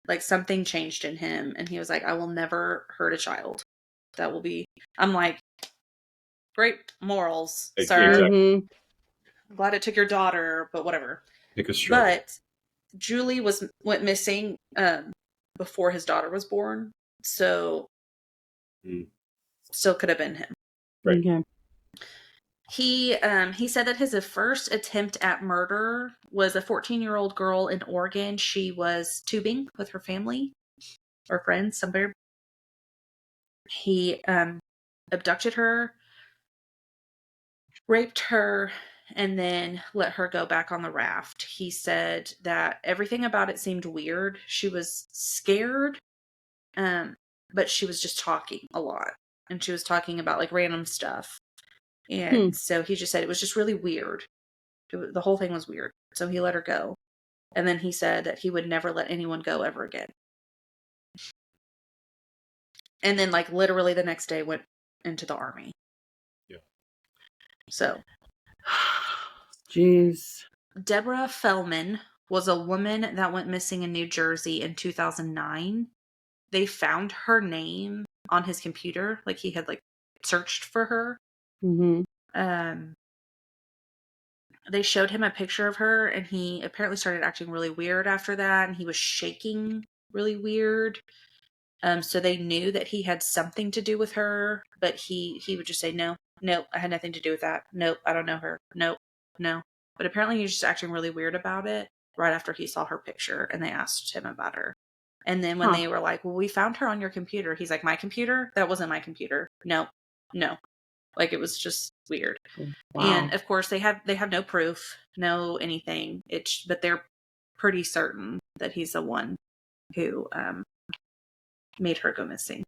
Like, something changed in him, and he was like, I will never hurt a child. That will be, I'm like, great morals, sir. Exactly. I'm glad it took your daughter, but whatever. Sure. But Julie went missing before his daughter was born, so still could have been him. Right. Okay. He said that his first attempt at murder was a 14-year-old girl in Oregon. She was tubing with her family or friends somewhere. He abducted her, raped her, and then let her go back on the raft. He said that everything about it seemed weird. She was scared, but she was just talking a lot. And she was talking about like random stuff. And so he just said it was just really weird. The whole thing was weird. So he let her go. And then he said that he would never let anyone go ever again. And then like literally the next day went into the army. Yeah. So. Jeez. Deborah Fellman was a woman that went missing in New Jersey in 2009. They found her name on his computer. Like, he had like searched for her. Mm-hmm. They showed him a picture of her, and he apparently started acting really weird after that, and he was shaking really weird. So they knew that he had something to do with her, but he would just say, no, Nope, I had nothing to do with that. Nope, I don't know her. Nope, no. But apparently he was just acting really weird about it right after he saw her picture and they asked him about her. And then when Huh. they were like, well, we found her on your computer, he's like, my computer? That wasn't my computer. No, no. Like, it was just weird. Wow. And of course they have no proof, no anything. But they're pretty certain that he's the one who made her go missing.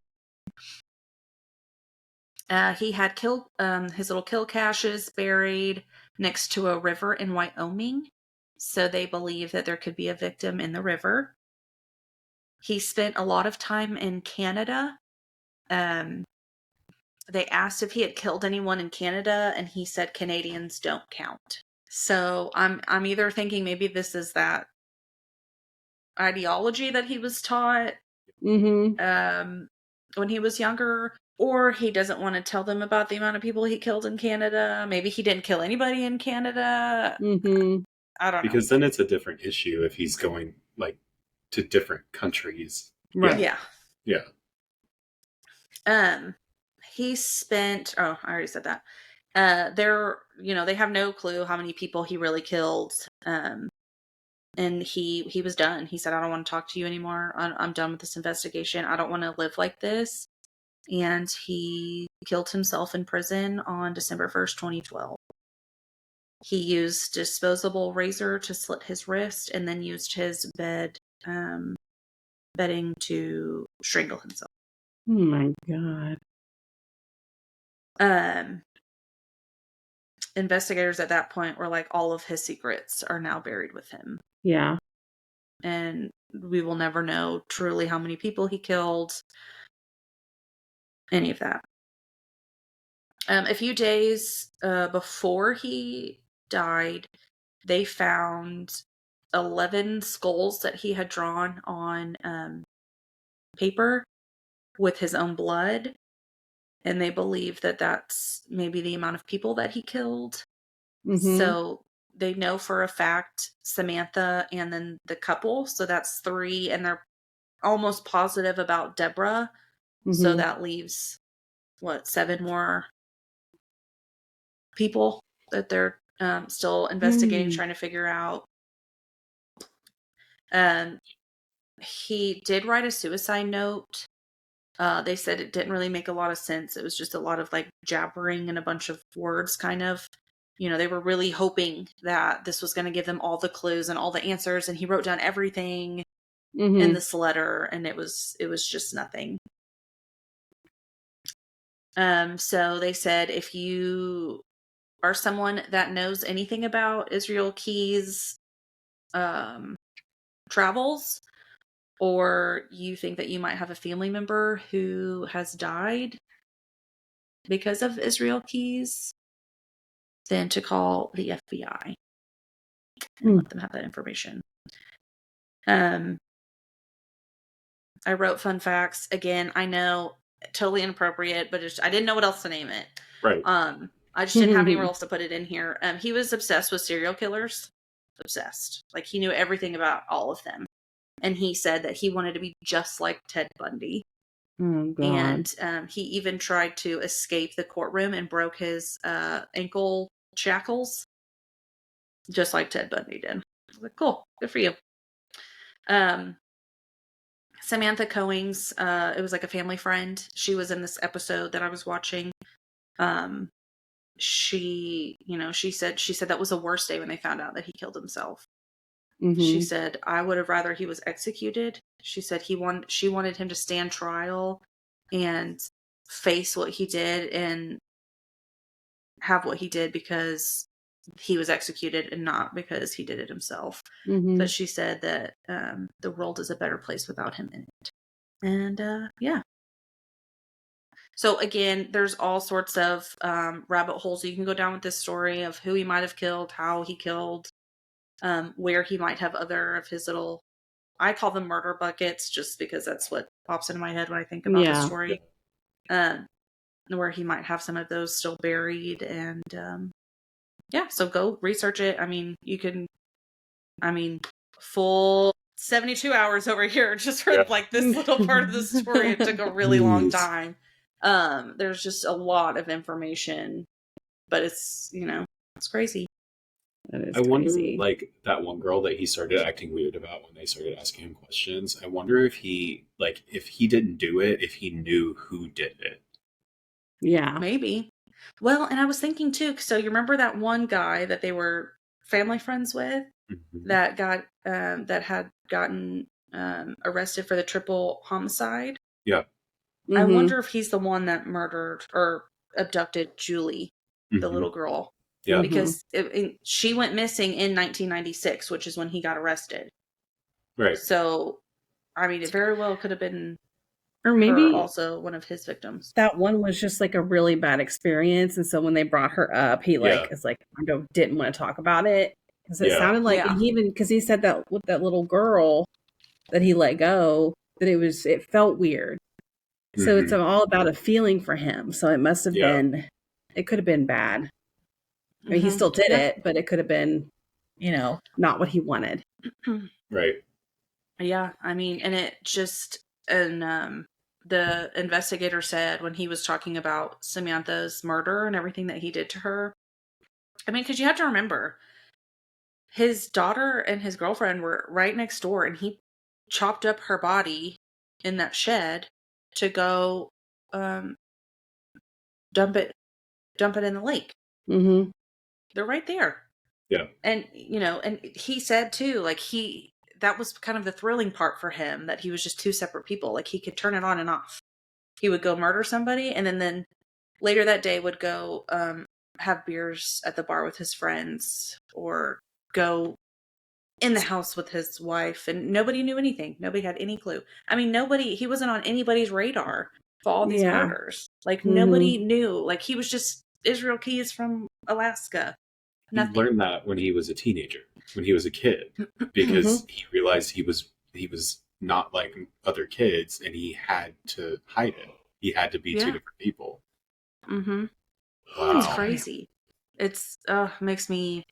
He had his little kill caches buried next to a river in Wyoming. So they believe that there could be a victim in the river. He spent a lot of time in Canada. They asked if he had killed anyone in Canada, and he said Canadians don't count. So I'm either thinking maybe this is that ideology that he was taught when he was younger, or he doesn't want to tell them about the amount of people he killed in Canada. Maybe he didn't kill anybody in Canada. I don't know. Because then it's a different issue if he's going like to different countries. Right. Yeah. He spent, I already said that. They have no clue how many people he really killed. And he was done. He said, I don't want to talk to you anymore. I'm done with this investigation. I don't want to live like this. And he killed himself in prison on December 1st, 2012. He used disposable razor to slit his wrist and then used his bedding to strangle himself. Oh my God. Investigators at that point were like, all of his secrets are now buried with him. Yeah. And we will never know truly how many people he killed. Any of that. A few days before he died, they found 11 skulls that he had drawn on paper with his own blood. And they believe that that's maybe the amount of people that he killed. So they know for a fact Samantha and then the couple. So that's 3. And they're almost positive about Deborah. So that leaves, 7 more people that they're still investigating, trying to figure out. He did write a suicide note. They said it didn't really make a lot of sense. It was just a lot of like jabbering and a bunch of words kind of. They were really hoping that this was going to give them all the clues and all the answers. And he wrote down everything in this letter, and it was just nothing. So they said, if you are someone that knows anything about Israel Keyes' travels, or you think that you might have a family member who has died because of Israel Keyes, then to call the FBI and let them have that information. I wrote fun facts. Again, I know, totally inappropriate, but I didn't know what else to name it. Right. I just didn't have anywhere else to put it in here. He was obsessed with serial killers. Obsessed. Like, he knew everything about all of them. And he said that he wanted to be just like Ted Bundy. Oh, God. And he even tried to escape the courtroom and broke his ankle shackles, just like Ted Bundy did. I was like, cool, good for you. Samantha Coings, it was like a family friend. She was in this episode that I was watching. She said that was the worst day when they found out that he killed himself. She said, I would have rather he was executed. She said she wanted him to stand trial and face what he did and have what he did because he was executed and not because he did it himself. But she said that the world is a better place without him in it. And yeah. So again, there's all sorts of rabbit holes you can go down with this story of who he might have killed, how he killed, where he might have other of his little, I call them murder buckets just because that's what pops into my head when I think about the story. Where he might have some of those still buried. And so go research it. I mean, full 72 hours over here just for like this little part of the story. It took a really long time. There's just a lot of information, but it's, it's crazy. That is I wonder, crazy. like, that one girl that he started acting weird about when they started asking him questions. I wonder if if he didn't do it, if he knew who did it. Yeah. Maybe. Well, and I was thinking too, so you remember that one guy that they were family friends with Mhm. that had gotten arrested for the triple homicide? Yeah. I Mhm. wonder if he's the one that murdered or abducted Julie, the Mhm. little girl. Yeah. Mhm. Because she went missing in 1996, which is when he got arrested. Right. So, I mean, it very well could have been Or her, maybe also one of his victims. that one was just like a really bad experience, and so when they brought her up, he Yeah. didn't want to talk about it because it Yeah. sounded like, Yeah. and even because he said that with that little girl that he let go, that it felt weird. So it's Mhm. all about a feeling for him. So it must have Yeah. been, it could have been bad. I mean, he Mhm. still did Yeah. it, but it could have been, not what he wanted. Right. Yeah, I mean, and it just, and the investigator said when he was talking about Samantha's murder and everything that he did to her. I mean, because you have to remember, his daughter and his girlfriend were right next door, and he chopped up her body in that shed to go um, dump it in the lake. Mm-hmm. They're right there. Yeah. And, and he said too, like that was kind of the thrilling part for him, that he was just two separate people. Like he could turn it on and off. He would go murder somebody, and then later that day would go have beers at the bar with his friends, or go in the house with his wife, and nobody knew anything. Nobody had any clue. I mean, he wasn't on anybody's radar for all these Yeah. murders. Like Mhm. nobody knew. Like he was just Israel Keys from Alaska. He Nothing. learned that when he was a teenager, when he was a kid, because he realized he was not like other kids, and he had to hide it. He had to be two Yeah. different people. Mm-hmm. Wow. It's crazy. It's makes me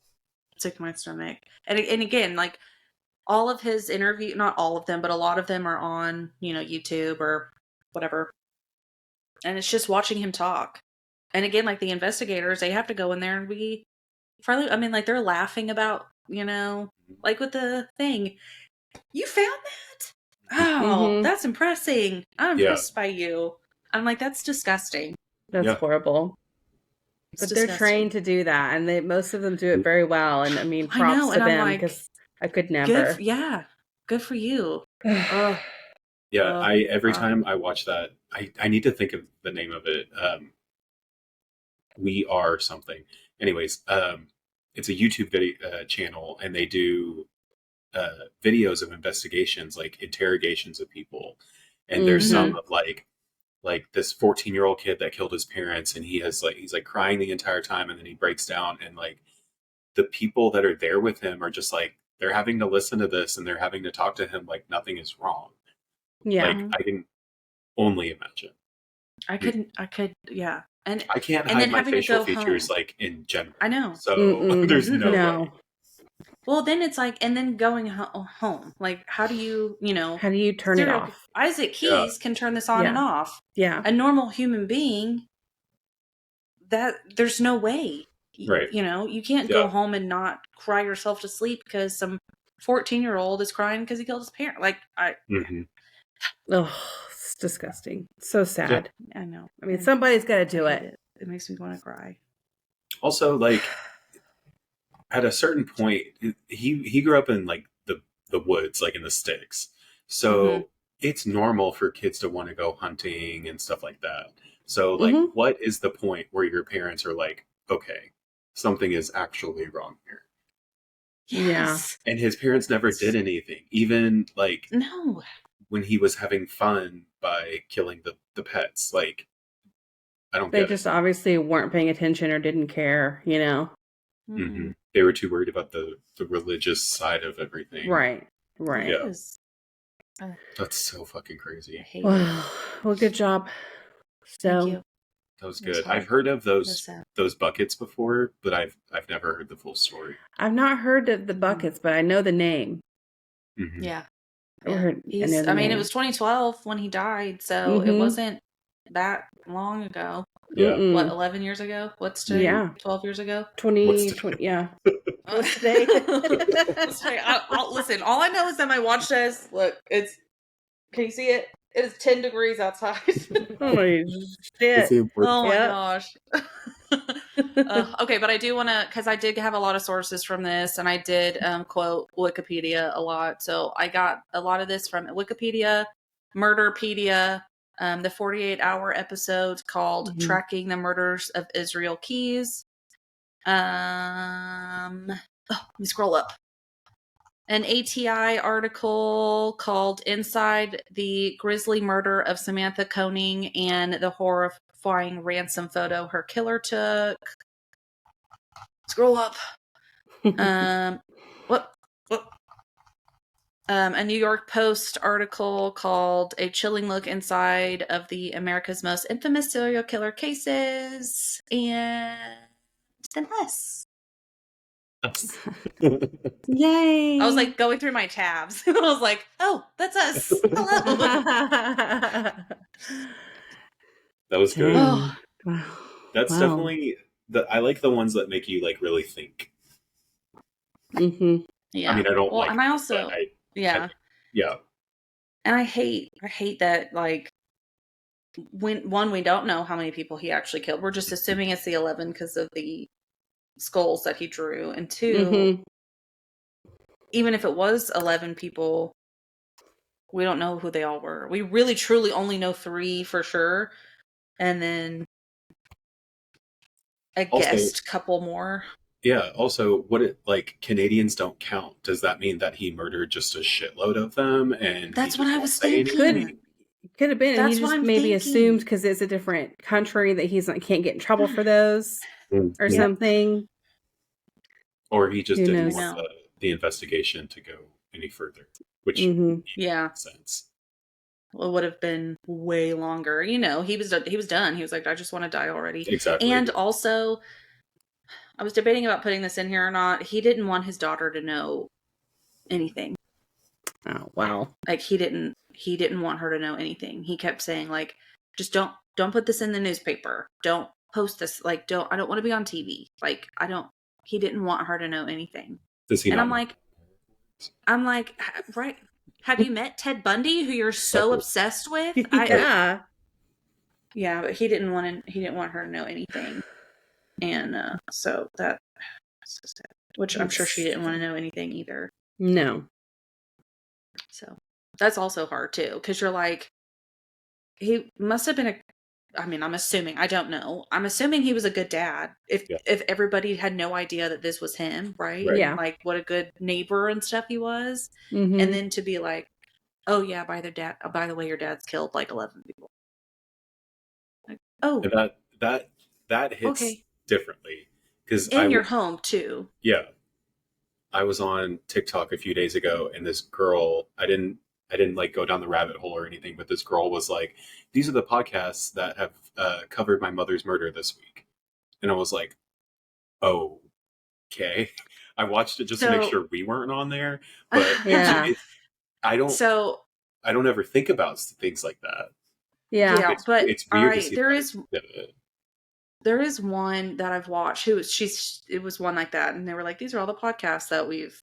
sick to my stomach. And again, like all of his interview, not all of them, but a lot of them are on, YouTube or whatever. And it's just watching him talk. And again, like the investigators, they have to go in there and be friendly. I mean, like they're laughing about, like with the thing. You found that? Oh, Mhm. that's impressing. I'm Yeah. impressed by you. I'm like, that's disgusting. That's Yeah. horrible. It's But they're disgusting. trained to do that, and most of them do it very well. And I mean, I props know, to and I'm them like, because I could never. Good for you. Ugh. Yeah, every God. time I watch that, I need to think of the name of it. We Are something. Anyways, it's a YouTube video channel, and they do videos of investigations, like interrogations of people. And there's some of like this 14-year-old kid that killed his parents, and he's like crying the entire time, and then he breaks down, and like the people that are there with him are just like, they're having to listen to this, and they're having to talk to him like nothing is wrong. Yeah. Like I can only imagine. I could, yeah. And I can't and hide then my having to facial go features home. like in general. I know. So Mm-mm. there's no No. way. Well, then it's like, and then going home. Like, how do you, How do you turn it off? Isaac Keys can turn this on and Yeah. off. Yeah. A normal human being, that there's no way. Right. You can't go home and not cry yourself to sleep because some 14-year-old is crying because he killed his parent. Like, Mhm. Oh, it's disgusting. So sad. I know. I mean, somebody's got to do I hate it. It makes me want to cry. Also, like at a certain point, he grew up in like the woods, like in the sticks. So it's normal for kids to want to go hunting and stuff like that. So like, what is the point where your parents are like, okay, something is actually wrong here? Yes. And his parents never did anything, even like No. when he was having fun by killing the pets. Like, I don't They get just obviously weren't paying attention or didn't care, it. They were too worried about the religious side of everything. Right. Yeah. That's so fucking crazy. I hate it. Well, good job. Thank you. That was That's good. hard. I've heard of That's sad. those buckets before, but I've never heard the full story. I've not heard of the buckets, but I know the name. Mhm. Yeah. I heard. It was 2012 when he died, so it wasn't back long ago. Yeah. What, 11 years ago? What's today? Yeah. 12 years ago? 20, yeah. What's today? Listen, all I know is that my watch says, look, can you see it? It is 10 degrees outside. Holy shit. Oh my Yep. gosh. Okay, but I do want to, because I did have a lot of sources from this, and I did quote Wikipedia a lot. So I got a lot of this from Wikipedia, Murderpedia, the 48-hour episode called Tracking the Murders of Israel Keys. Let me scroll up. An ATI article called Inside the Grisly Murder of Samantha Koenig and the Horrifying Ransom Photo Her Killer Took. Scroll up. What? A New York Post article called A Chilling Look Inside of the America's Most Infamous Serial Killer Cases. And then this. Yay. I was like going through my tabs. I was like, oh, that's us. Hello. That was good. Wow. That's definitely I like the ones that make you like really think. Mm-hmm. Yeah. I mean, I don't like and I also, yeah. And I hate that, like, when we don't know how many people he actually killed. We're just assuming it's the 11 because of the skulls that he drew. And 2, even if it was 11 people, we don't know who they all were. We really, truly only know 3 for sure. And then a guest couple more. Yeah. Also, Canadians don't count. Does that mean that he murdered just a shitload of them? And that's what I was thinking. Could have been. That's and he what just I'm maybe thinking. assumed because it's a different country that he's like can't get in trouble for those or something. Or he just didn't want the investigation to go any further, which makes sense. Well, it would have been way longer. You know, he was done. He was like, I just want to die already. Exactly. And also, I was debating about putting this in here or not. He didn't want his daughter to know anything. Oh, wow. Like he didn't want her to know anything. He kept saying like, just don't put this in the newspaper. Don't post this. Like, I don't want to be on TV. Like, he didn't want her to know anything. Does he? And I'm like, right. Have you met Ted Bundy, who you're so obsessed with? Yeah, but he didn't want her to know anything, and so that, which I'm sure she didn't want to know anything either. No. So that's also hard too, because you're like, he must have been I'm assuming, I don't know. I'm assuming he was a good dad. If everybody had no idea that this was him, right? Yeah. Like what a good neighbor and stuff he was. Mm-hmm. And then to be like, oh yeah, by the way, your dad's killed like 11 people. Like, oh, and that hits differently because in your home too. Yeah, I was on TikTok a few days ago, and this girl, I didn't like go down the rabbit hole or anything, but this girl was like, these are the podcasts that have covered my mother's murder this week. And I was like, oh, okay. I watched it just to make sure we weren't on there. But I don't ever think about things like that. Yeah, but it's weird to see there is one that I've watched it was one like that, and they were like, these are all the podcasts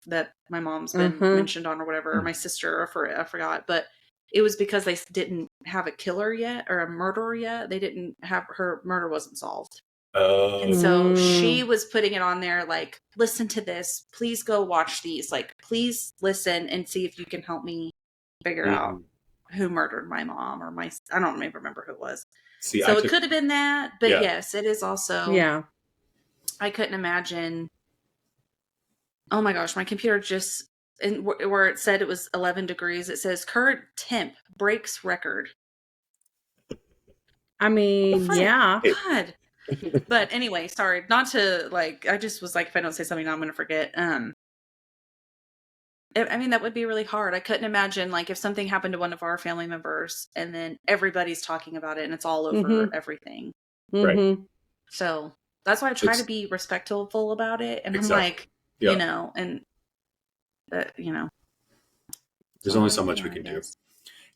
that my mom's been mentioned on or whatever, or my sister, or I forgot, but it was because they didn't have a killer yet or a murderer yet. They didn't have, her murder wasn't solved. And so she was putting it on there like, listen to this, please go watch these, like please listen and see if you can help me figure out who murdered my mom or I don't even remember who it was. See, so it could have been that, but yes, it is also. Yeah. I couldn't imagine. Oh my gosh, my computer just, where it said it was 11 degrees, it says current temp breaks record. I mean, yeah. God. But anyway, sorry, not to like, I just was like, if I don't say something now, I'm going to forget. I mean, that would be really hard. I couldn't imagine like if something happened to one of our family members and then everybody's talking about it and it's all over everything. Right. So that's why I try to be respectful about it. And I'm like, you know, and you know, there's only so much we can do.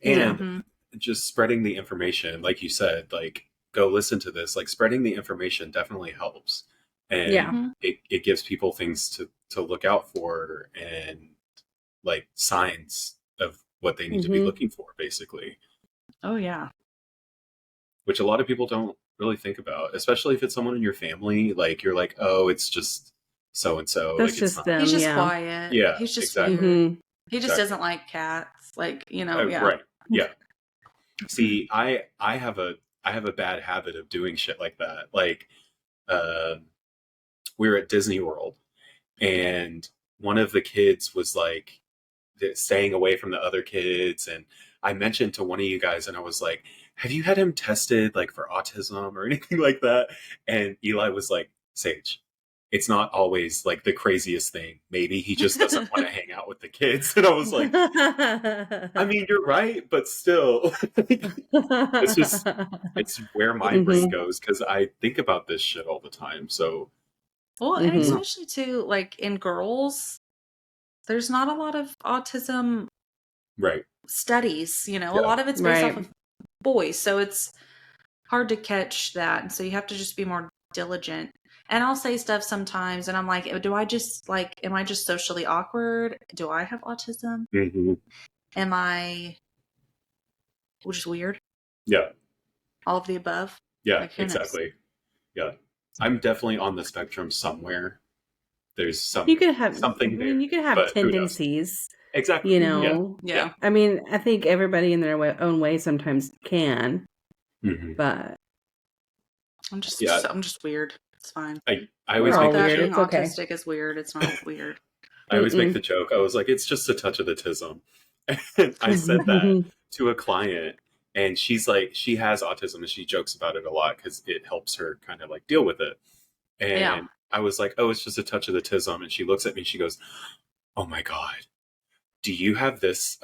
And just spreading the information, like you said, like go listen to this. Like spreading the information definitely helps, and Yeah. it gives people things to look out for and like signs of what they need to be Mhm. looking for, basically, Oh yeah. which a lot of people don't really think about, especially if it's someone in your family. Like you're like, oh, it's just so and so. That's Like it's just not. them. He's just Yeah. quiet. Yeah, He's just exactly. weird. Mhm. He just Exactly. doesn't like cats. Like, yeah. Right. Yeah. See, I have a bad habit of doing shit like that. Like, uh, we were at Disney World, and one of the kids was like staying away from the other kids, and I mentioned to one of you guys, and I was like, "Have you had him tested like for autism or anything like that?" And Eli was like, "Sage, it's not always like the craziest thing. Maybe he just doesn't want to hang out with the kids." And I was like, I mean, you're right, but still, it's just it's where my brain Mhm. goes because I think about this shit all the time. So Well, and Mhm. especially too, like in girls, there's not a lot of autism right, studies. A Yeah. lot of it's based off Right. of boys, so it's hard to catch that. And so you have to just be more diligent. And I'll say stuff sometimes, and I'm like, am I just socially awkward? Do I have autism? hmm Am I just weird? yeah, All of the above? yeah, Like, who knows? exactly, yeah. I'm definitely on the spectrum somewhere. There's You could have. I something there, mean, you could have but who knows? tendencies. Exactly. You Mhm. know. Yeah. I mean, I think everybody in their own way sometimes can, hmm but I'm just Yeah. I'm just weird. It's fine. I we're always all make the That weird. joke. being It's okay. autistic is weird. It's not weird. I always make Mm-mm. the joke. I was like, it's just a touch of the tism. And I said that to a client, and she's like, she has autism, and she jokes about it a lot because it helps her kind of like deal with it. And Yeah. I was like, oh, it's just a touch of the tism. And she looks at me and she goes, oh my God, do you have this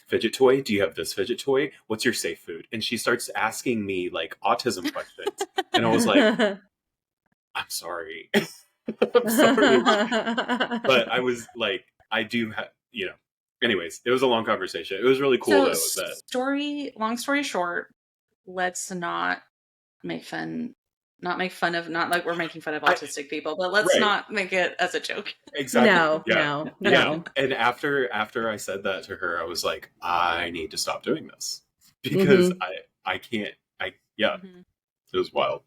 fidget toy? Do you have this fidget toy? What's your safe food? And she starts asking me like autism questions. And I was like, I'm sorry. I'm sorry. But I was like, I do have, anyways, it was a long conversation. It was really cool So though. long story short, let's not make fun of, not like we're making fun of autistic people, but let's Right. not make it as a joke. Exactly. No, Yeah. no. Yeah. And after I said that to her, I was like, I need to stop doing this because I can't. Yeah, Mhm. it was wild.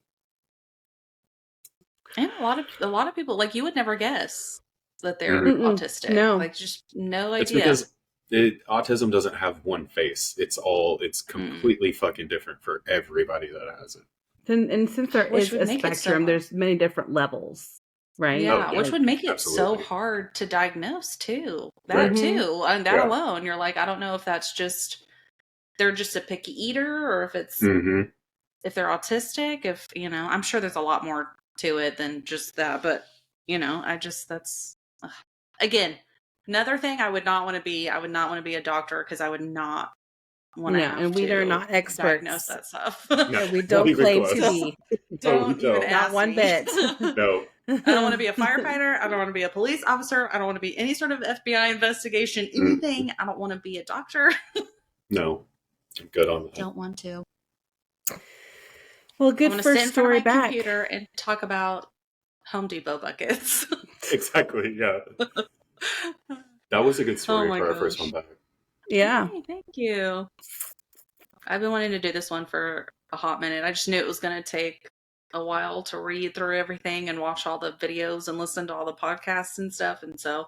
And a lot of people, like, you would never guess that they're Mm-mm. autistic. No. Like, just no It's idea. because autism doesn't have one face. It's completely fucking different for everybody that has it. And since there Which is would a make it so spectrum, hard. there's many different levels, right? Yeah, yeah. which would make it Absolutely. so hard to diagnose too. That Right. too, and that Yeah. alone, you're like, I don't know if that's just they're just a picky eater, or if it's Mm-hmm. if they're autistic. If I'm sure there's a lot more to it than just that. But that's again another thing I would not want to be. I would not want to be a doctor because I would not want to No, have and we to are not experts. diagnose that stuff. No, And we not don't even claim close. to be. Don't No, we even don't. ask Not one me. bit. No. I don't want to be a firefighter. I don't want to be a police officer. I don't want to be any sort of FBI investigation, anything. I don't want to be a doctor. No. I'm good on that. Don't want to. Well, I good want to first sit in front story of my back. computer and talk about Home Depot buckets. Exactly. Yeah. That was a good story my for our first gosh. one back. Yeah. Hey, thank you. I've been wanting to do this one for a hot minute. I just knew it was going to take a while to read through everything and watch all the videos and listen to all the podcasts and stuff. And so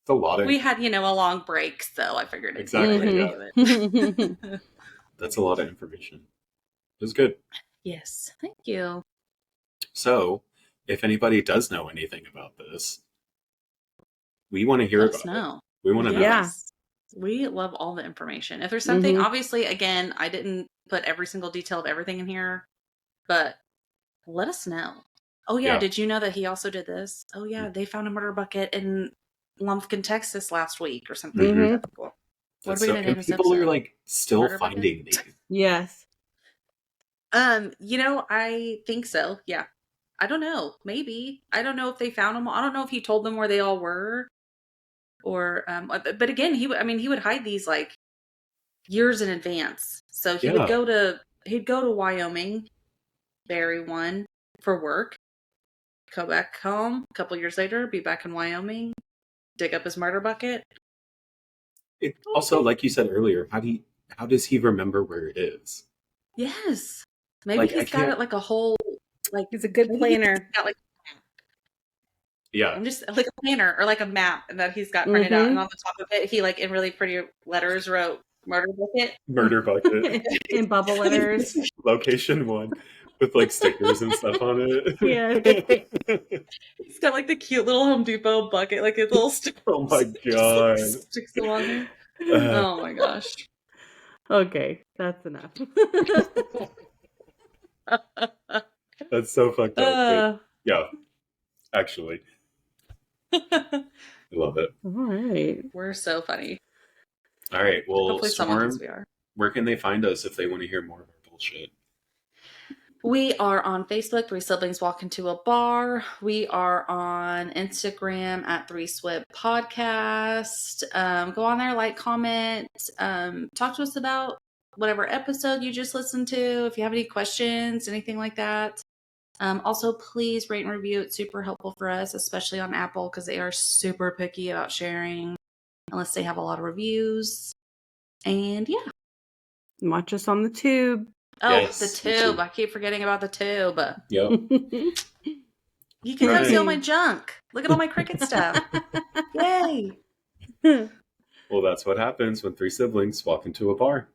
It's a lot of. we had, a long break, so I figured it's Exactly, yeah. it. That's a lot of information. It was good. Yes, thank you. So, if anybody does know anything about this, we want to hear Let us about know. it. We want to know. Yeah. We love all the information. If there's something, Mhm. obviously, again, I didn't put every single detail of everything in here, but let us know. Oh, yeah, Yeah. did you know that he also did this? Oh, yeah, they found a murder bucket in Lumpkin, Texas last week or something. Mhm. That's cool. What are we going to name this people episode? are like still Murder bucket? finding these. Yes. I think so. Yeah. I don't know. Maybe. I don't know if they found them. I don't know if he told them where they all were. Or, but again, he would hide these like years in advance. So he would he'd go to Wyoming, bury one for work, go back home a couple years later, be back in Wyoming, dig up his murder bucket. It also, like you said earlier, how does he remember where it is? Yes. Maybe Like, he's got it like a whole, like, He's a good planner. got like, Yeah. I'm just like a planner or like a map that he's got printed out. And on the top of it, he like in really pretty letters wrote murder bucket. Murder bucket. In bubble letters. Location 1 with like stickers and stuff on it. Yeah. He's got like the cute little Home Depot bucket, like a little sticker. Oh my god. Sticks them on there. Oh my gosh. Okay, that's enough. That's so fucked up. But yeah, actually. I love it. All right. We're so funny. All right. Well, Hopefully someone Storm, thinks we are. where can they find us if they want to hear more of our bullshit? We are on Facebook, Three Siblings Walk Into a Bar. We are on Instagram at Three Swip Podcast. Go on there, like, comment, talk to us about whatever episode you just listened to. If you have any questions, anything like that. Also, please rate and review. It's super helpful for us, especially on Apple, because they are super picky about sharing unless they have a lot of reviews. And yeah. Watch us on the tube. Oh, Yes, the the tube. tube. I keep forgetting about the tube. Yep. You can come see all Right. my junk. Look at all my Cricut stuff. Yay. Well, that's what happens when 3 siblings walk into a bar.